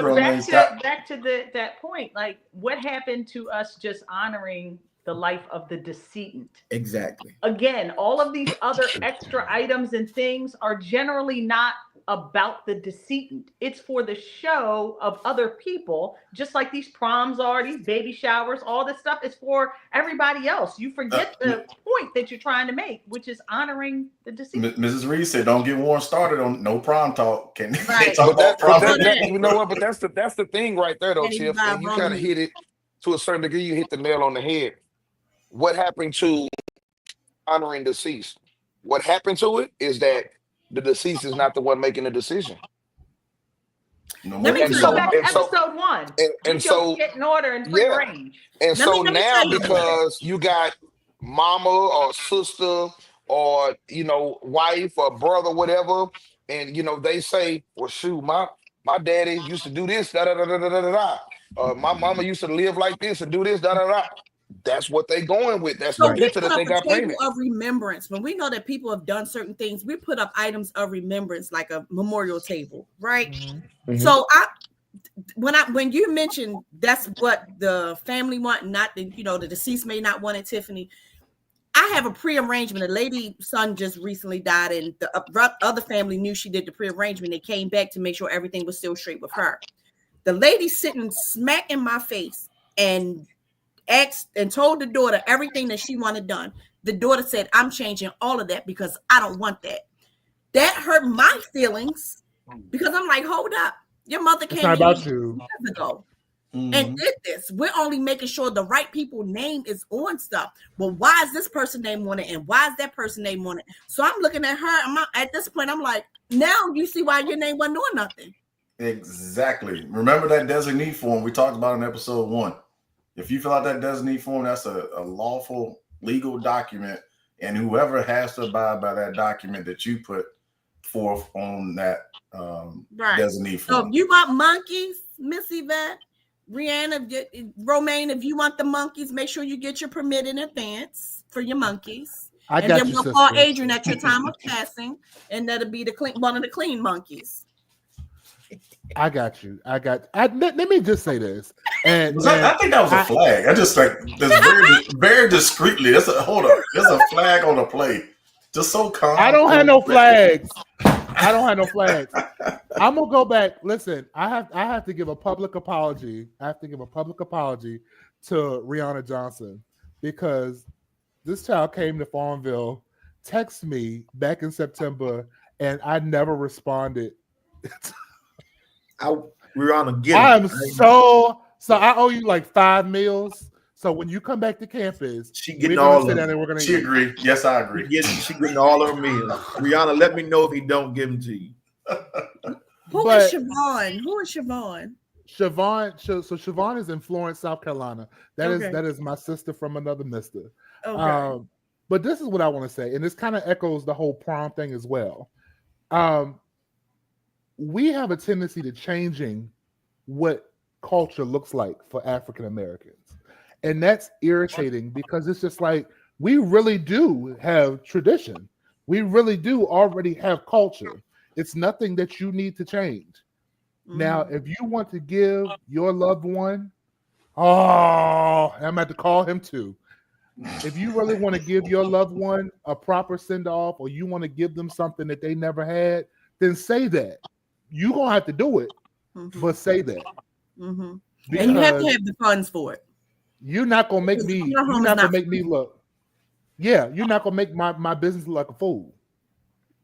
A: that point, like what happened to us just honoring the life of the decedent?
G: Exactly.
A: Again, all of these other extra items and things are generally not about the decedent. It's for the show of other people, just like these proms are, these baby showers, all this stuff is for everybody else. You forget the point that you're trying to make, which is honoring the decedent.
C: Mrs. Reid said, "Don't get Warren started on no prom talk." Can
A: right.
C: talk about prom?
E: You know what? But that's the thing right there, though, Tiff. And you kind of hit it to a certain degree. You hit the nail on the head. what happened to honoring deceased? What happened to it is that the deceased is not the one making the decision.
A: Let me go back to episode 1.
E: And so,
A: get in order and free range.
E: And so now, because you got mama or sister or wife or brother, whatever, and they say, well, shoot, my daddy used to do this, da da da da da da da. My mama used to live like this and do this, da da da. That's what they going with. That's the picture that they got painted.
F: Of remembrance. When we know that people have done certain things, we put up items of remembrance, like a memorial table, right?
G: Mm-hmm.
F: So when you mentioned that's what the family want, not the the deceased may not want it, Tiffany. I have a pre-arrangement. A lady's son just recently died, and the other family knew she did the pre-arrangement. They came back to make sure everything was still straight with her. The lady sitting smack in my face and asked and told the daughter everything that she wanted done. The daughter said, I'm changing all of that because I don't want that. That hurt my feelings because I'm like, hold up. Your mother came years ago and did this. We're only making sure the right people's name is on stuff. Well, why is this person name on it? And why is that person name on it? So I'm looking at her. At this point, I'm like, now you see why your name wasn't on nothing.
C: Exactly. Remember that designee form we talked about in episode 1. If you fill out that designee form, that's a lawful legal document, and whoever has to abide by that document that you put forth on that designee form.
F: So if you want monkeys, Miss Yvette, Rihanna, Romaine, if you want the monkeys, make sure you get your permit in advance for your monkees. And then we'll call Adrian at your time of passing, and that'll be one of the clean monkeys.
D: I got you. Let me just say this. And
C: I think that was a flag. I just like this very discreetly. Hold up. There's a flag on the plate. Just so calm.
D: I don't have no flags. I'm gonna go back. Listen, I have to give a public apology. I have to give a public apology to Rihanna Johnson because this child came to Farmville, texted me back in September, and I never responded.
G: Rihanna,
D: So I owe you like 5 meals. So when you come back to campus,
G: she getting all of
C: them. She agree. Yes, I agree.
G: She getting all her meals. Rihanna, let me know if he don't give them to you.
F: Who is Siobhan?
D: Siobhan is in Florence, South Carolina. That is my sister from another mister.
F: Okay.
D: But this is what I want to say, and this kind of echoes the whole prom thing as well. We have a tendency to changing what culture looks like for African Americans. And that's irritating because it's just like, we really do have tradition. We really do already have culture. It's nothing that you need to change. Now, if you want to give your loved one, I'm about to call him too. If you really want to give your loved one a proper send-off, or you want to give them something that they never had, then say that. You're going to have to do it, but say that.
F: And you have to have the funds for it.
D: You're not going to make me, look. Yeah, you're not going to make my business look like a fool.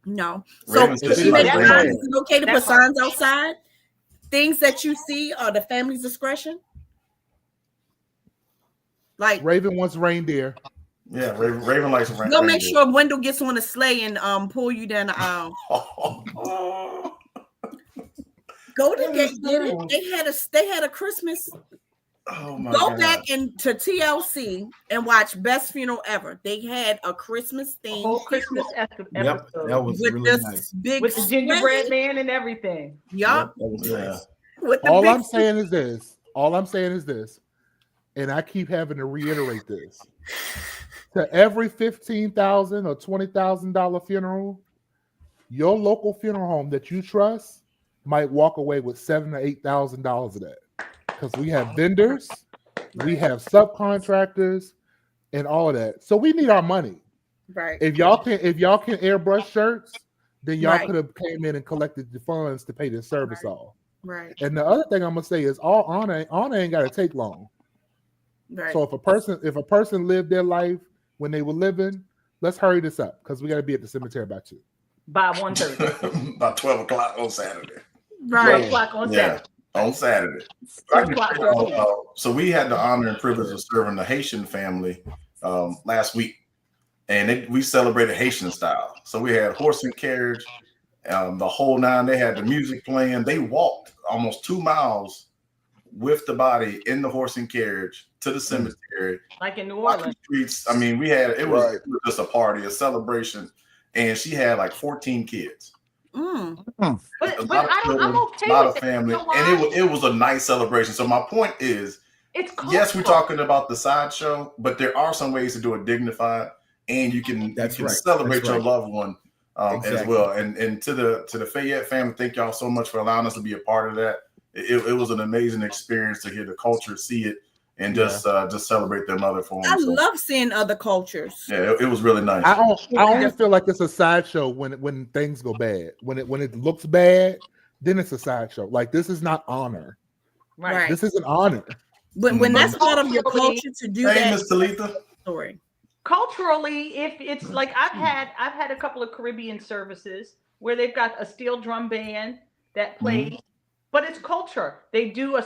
F: No. So is it okay to put signs outside? Things that you see are the family's discretion? Like
D: Raven wants reindeer.
C: Yeah, Raven likes reindeer.
F: Go make sure Wendal gets on a sleigh and pull you down the aisle. Go to get it. They had a Christmas.
C: Oh my
F: Go
C: God.
F: back into TLC and watch Best Funeral Ever. They had a Christmas thing.
A: Whole Christmas episode.
G: Yep, that was
F: with
G: really
F: this
G: nice.
F: big
A: With the gingerbread man and everything.
F: Yup.
G: That was nice.
D: All I'm saying is this, and I keep having to reiterate this. To every $15,000 or $20,000 funeral, your local funeral home that you trust might walk away with $7,000 to $8,000 of that. Because we have vendors, we have subcontractors, and all of that. So we need our money.
F: Right.
D: If y'all can airbrush shirts, then y'all could have came in and collected the funds to pay this service off.
F: Right.
D: And the other thing I'm gonna say is all honor ain't gotta take long.
F: Right.
D: So if a person lived their life when they were living, let's hurry this up because we gotta be at the cemetery by 2.
A: By 1:30.
C: About 12 o'clock on Saturday.
A: Right. 12 o'clock on Saturday.
C: On Saturday. So we had the honor and privilege of serving the Haitian family last week, and we celebrated Haitian style. So we had horse and carriage, the whole nine. They had the music playing. They walked almost 2 miles with the body in the horse and carriage to the cemetery,
A: like in New Orleans.
C: Streets. I mean, it was just a party, a celebration, and she had like 14 kids.
A: But
C: I'm okay
A: with
C: a lot of
A: it.
C: family,
A: You know why?
C: and it was a nice celebration. So my point is, yes, we're talking about the sideshow, but there are some ways to do it dignified, and you can celebrate your loved one as well. And to the Fayette family, thank y'all so much for allowing us to be a part of that. It was an amazing experience to hear the culture, see it, and just celebrate their mother for them.
F: I love seeing other cultures.
C: Yeah, it was really nice.
D: I only feel like it's a sideshow when things go bad. When it looks bad, then it's a sideshow. Like, this is not honor.
F: Right.
D: This isn't honor.
F: But when that's part of your culture to do that,
C: Miss Talitha.
F: Story.
A: Culturally, if it's like I've had a couple of Caribbean services where they've got a steel drum band that plays. But it's culture. They do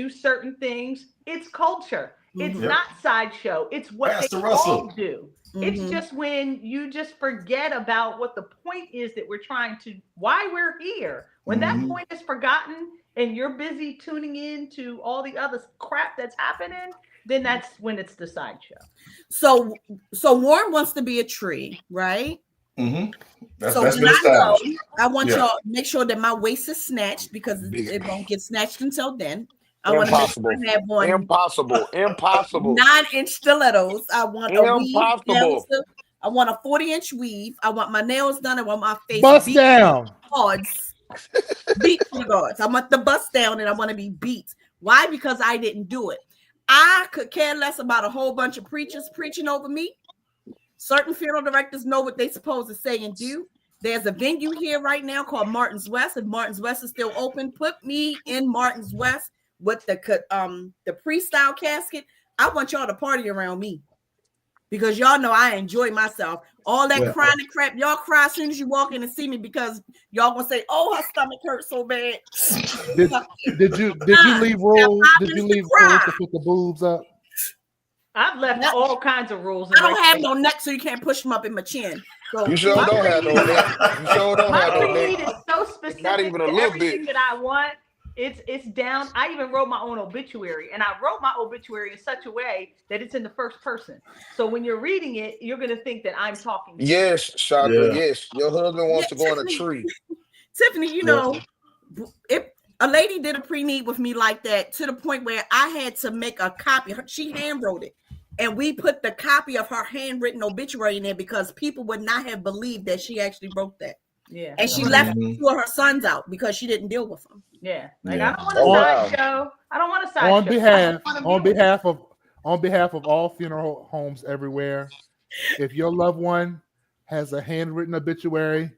A: certain things. It's culture. It's not sideshow. It's what they all do. It's just when you just forget about what the point is that we're trying to, why we're here. When that point is forgotten and you're busy tuning in to all the other crap that's happening, then that's when it's the sideshow.
F: So Warren wants to be a tree, right?
C: That's
F: So
C: been
F: when I go,
C: established.
F: I want y'all to make sure that my waist is snatched because it won't get snatched until then. I want to make sure I have one.
E: Impossible.
F: 9-inch stilettos. I want a weave. I want a 40-inch weave. I want my nails done. I want my face
D: Bust down.
F: Guards. Beat the guards. I want the bust down and I want to be beat. Why? Because I didn't do it. I could care less about a whole bunch of preachers preaching over me. Certain funeral directors know what they're supposed to say and do. There's a venue here right now called Martin's West. If Martin's West is still open, put me in Martin's West with the pre-style casket. I want y'all to party around me because y'all know I enjoy myself. All that crying and crap, y'all cry as soon as you walk in and see me because y'all gonna say, "Oh, her stomach hurts so bad."
D: Did you leave rules? Did you leave rules to put the boobs up?
A: I've left all kinds of rules.
F: I don't have no neck, so you can't push them up in my chin. So
E: You sure don't have no neck. You sure don't have no
A: creed
E: neck.
A: is so specific.
E: Not even a
A: to
E: little
A: everything
E: bit.
A: that I want. It's down. I even wrote my own obituary, and I wrote my obituary in such a way that it's in the first person. So when you're reading it, you're gonna think that I'm talking.
E: Yes, Shaka. Yes, your husband wants to go in a tree.
F: Tiffany, you know, if a lady did a pre-need with me like that to the point where I had to make a copy. She hand wrote it. And we put the copy of her handwritten obituary in there because people would not have believed that she actually wrote that.
A: Yeah.
F: And she left two of her sons out because she didn't deal with them.
A: Yeah. Like I don't want a sideshow. I don't want a sideshow.
D: On behalf of all funeral homes everywhere, if your loved one has a handwritten obituary,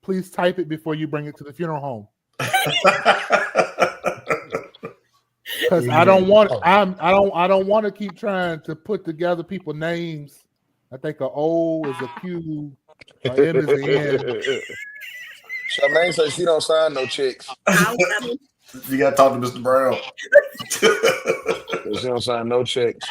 D: please type it before you bring it to the funeral home. Because I don't want to keep trying to put together people's names. I think a O is a Q, a M is an N.
E: Charmaine says she don't sign no checks.
C: You gotta talk to Mr. Brown.
E: She don't sign no checks.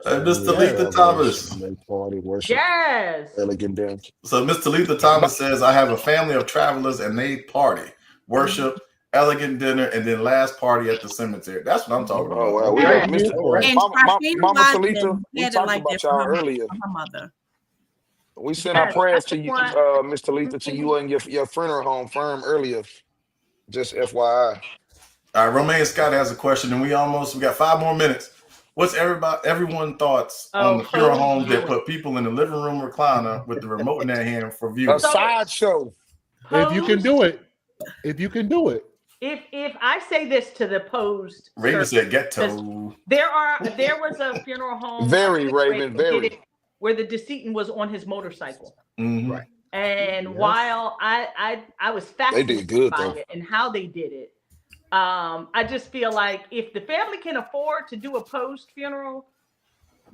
C: Miss Talitha Thomas.
E: Party worship.
A: Yes.
E: Elegant dance.
C: So Miss Talitha Thomas says, I have a family of travelers and they party, worship, elegant dinner, and then last party at the cemetery. That's what I'm talking about.
E: Oh, well, we got Mama Talitha, we talked about y'all earlier. We sent our prayers to you, Miss Talitha, to you and your funeral home firm earlier. Just FYI.
C: All right, Romaine Scott has a question, and we got 5 more minutes. What's everyone thoughts on the funeral home that put people in the living room recliner with the remote in their hand for viewing?
E: A sideshow.
D: If you can do it. If
A: I say this to the posed,
C: Raven said ghetto.
A: There was a funeral home.
E: Very Raven, very.
A: Where the decedent was on his motorcycle.
C: Mm-hmm.
A: Right. And while I was fascinated by it and how they did it, I just feel like if the family can afford to do a post funeral,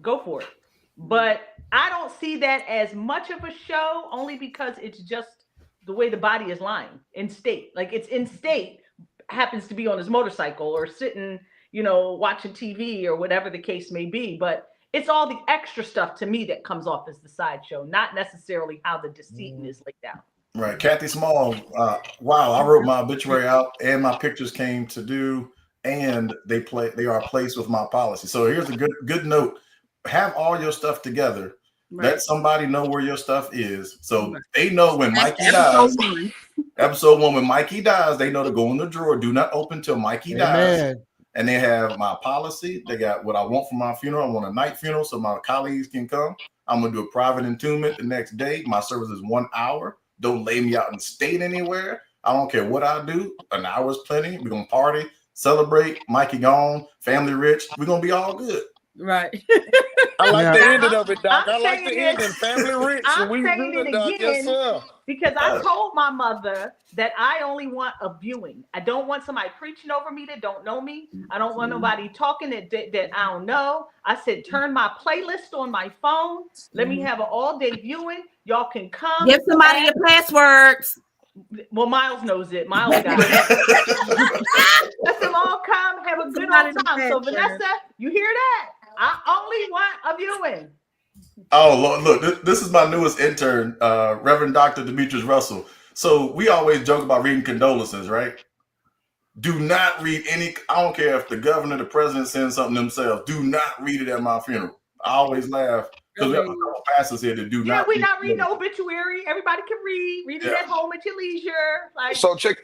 A: go for it. But I don't see that as much of a show, only because it's just the way the body is lying in state. Like it's in state, happens to be on his motorcycle or sitting, watching TV or whatever the case may be. But It's all the extra stuff to me that comes off as the sideshow, not necessarily how the decedent is laid out.
C: Right. Kathy Small, wow, I wrote my obituary out and my pictures came to do, and they are placed with my policy. So here's a good note. Have all your stuff together. Right. Let somebody know where your stuff is. So they know when Mikey dies. Episode 1, when Mikey dies, they know to go in the drawer. Do not open till Mikey dies. And they have my policy. They got what I want for my funeral. I want a night funeral so my colleagues can come. I'm going to do a private entombment the next day. My service is 1 hour. Don't lay me out in state anywhere. I don't care what I do. An hour is plenty. We're going to party, celebrate. Mikey gone, family rich. We're going to be all good.
F: Right.
E: I like the ending of it, Doc. I like the ending. Family rich.
A: I'm saying it again, yes, sir. Because I told my mother that I only want a viewing. I don't want somebody preaching over me that don't know me. I don't want nobody talking that I don't know. I said, turn my playlist on my phone. Let me have an all-day viewing. Y'all can come.
F: Give somebody your passwords.
A: Well, Miles knows it. Miles got it. Let them all come, have a good old time. So, Vanessa, you hear that? I only want a viewing.
C: Oh, Lord, look, this is my newest intern, Reverend Dr. Demetrius Russell. So we always joke about reading condolences, right? Do not read any, I don't care if the governor, the president sends something themselves. Do not read it at my funeral. I always laugh because we have a couple pastors here that do not.
A: Yeah, we're not reading no obituary. Everybody can read it at home at your leisure. Like,
E: so check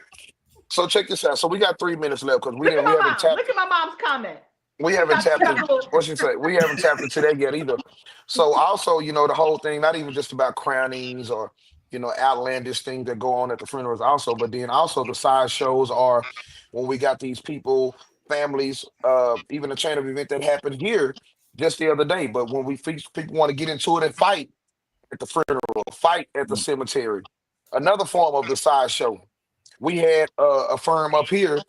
E: this out. So we got 3 minutes left because we haven't tapped.
A: Look at my mom's comment.
E: We haven't tapped into what she say. We haven't tapped into that yet either. So also, the whole thing, not even just about crownings or outlandish things that go on at the funerals also, but then also the side shows are when we got these people, families, even a chain of event that happened here just the other day. But when people want to get into it and fight at the funeral, fight at the cemetery, another form of the side show. We had a firm up here.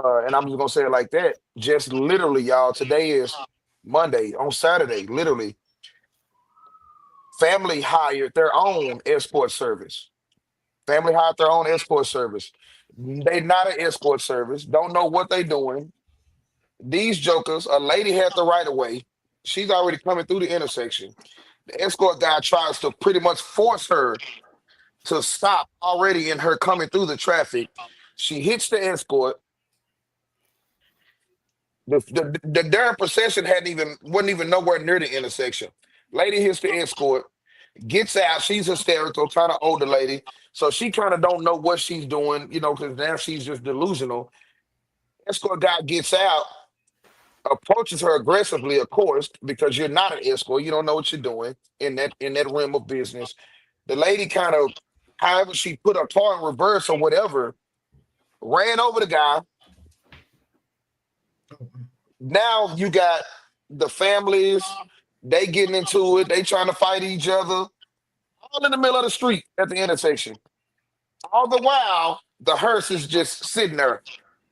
E: And I'm just gonna say it like that. Just literally, y'all. Today is Monday. On Saturday, literally, family hired their own escort service. Family hired their own escort service. They not an escort service. Don't know what they doing. These jokers. A lady had the right of way. She's already coming through the intersection. The escort guy tries to pretty much force her to stop already in her coming through the traffic. She hits the escort. The darn procession wasn't even nowhere near the intersection. Lady hits the escort, gets out. She's hysterical, trying to hold the lady. So she kind of don't know what she's doing, because now she's just delusional. Escort guy gets out, approaches her aggressively, of course, because you're not an escort. You don't know what you're doing in that realm of business. The lady kind of, however she put her car in reverse or whatever, ran over the guy. Now you got the families, they getting into it, they trying to fight each other, all in the middle of the street at the intersection. All the while, the hearse is just sitting there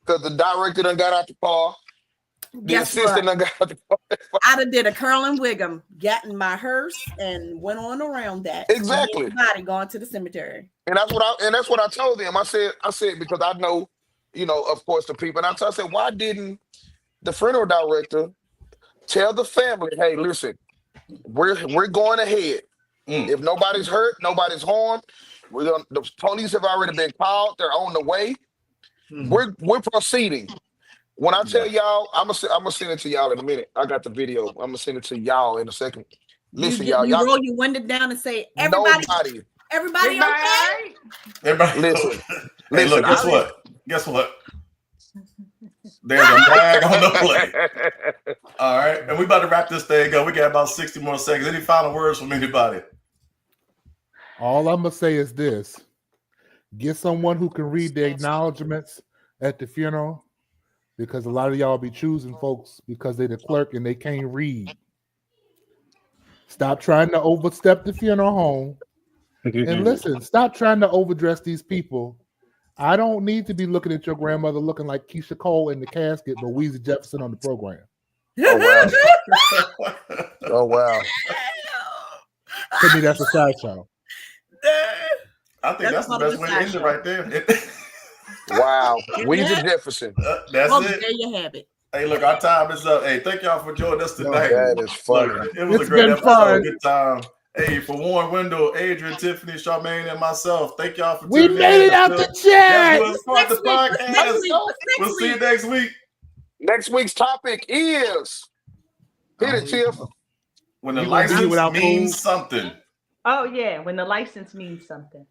E: because the director done got out the car. The assistant done got out the car.
F: I done did a curl and wig 'em, got in my hearse and went on around that.
E: Exactly.
F: Everybody going to the cemetery.
E: And that's what I told them. I said because I know, of course, the people. And I said, why didn't the funeral director tell the family, hey, listen, we're going ahead. If nobody's hurt, nobody's harmed, the police have already been called. They're on the way. We're proceeding. When I tell y'all, I'm gonna send it to y'all in a minute. I got the video. I'm gonna send it to y'all in a second. Listen, y'all.
F: You roll your window down and say, everybody okay?
C: Everybody,
E: listen.
C: Hey, look, guess what? There's a bag on the plate. All right. And we about to wrap this thing up. We got about 60 more seconds. Any final words from anybody?
D: All I'm going to say is this. Get someone who can read the acknowledgments at the funeral, because a lot of y'all be choosing folks because they're the clerk and they can't read. Stop trying to overstep the funeral home. And listen, stop trying to overdress these people. I don't need to be looking at your grandmother looking like Keisha Cole in the casket, but Weezy Jefferson on the program.
E: Oh, wow.
D: To me, that's a sideshow.
C: I think that's the best way to end it right there.
E: Wow. Weezy Jefferson.
C: That's it.
F: There you have it.
C: Hey, look, our time is up. Hey, thank y'all for joining us tonight.
E: That is funny.
C: Look, it was
D: It's
C: a great
D: been
C: episode.
D: fun.
C: Good time. Hey, for Warren, Wendal, Adrian, Tiffanie, Charmaine, and myself, thank y'all for
D: We
C: tuning in.
D: made it out the chat.
C: That's part of the podcast. We'll see you next week.
E: Next week's topic is hit it, Tiff.
C: When the
D: You gonna do it
C: license
D: without
C: means
D: food?
C: something.
A: Oh yeah, when the license means something.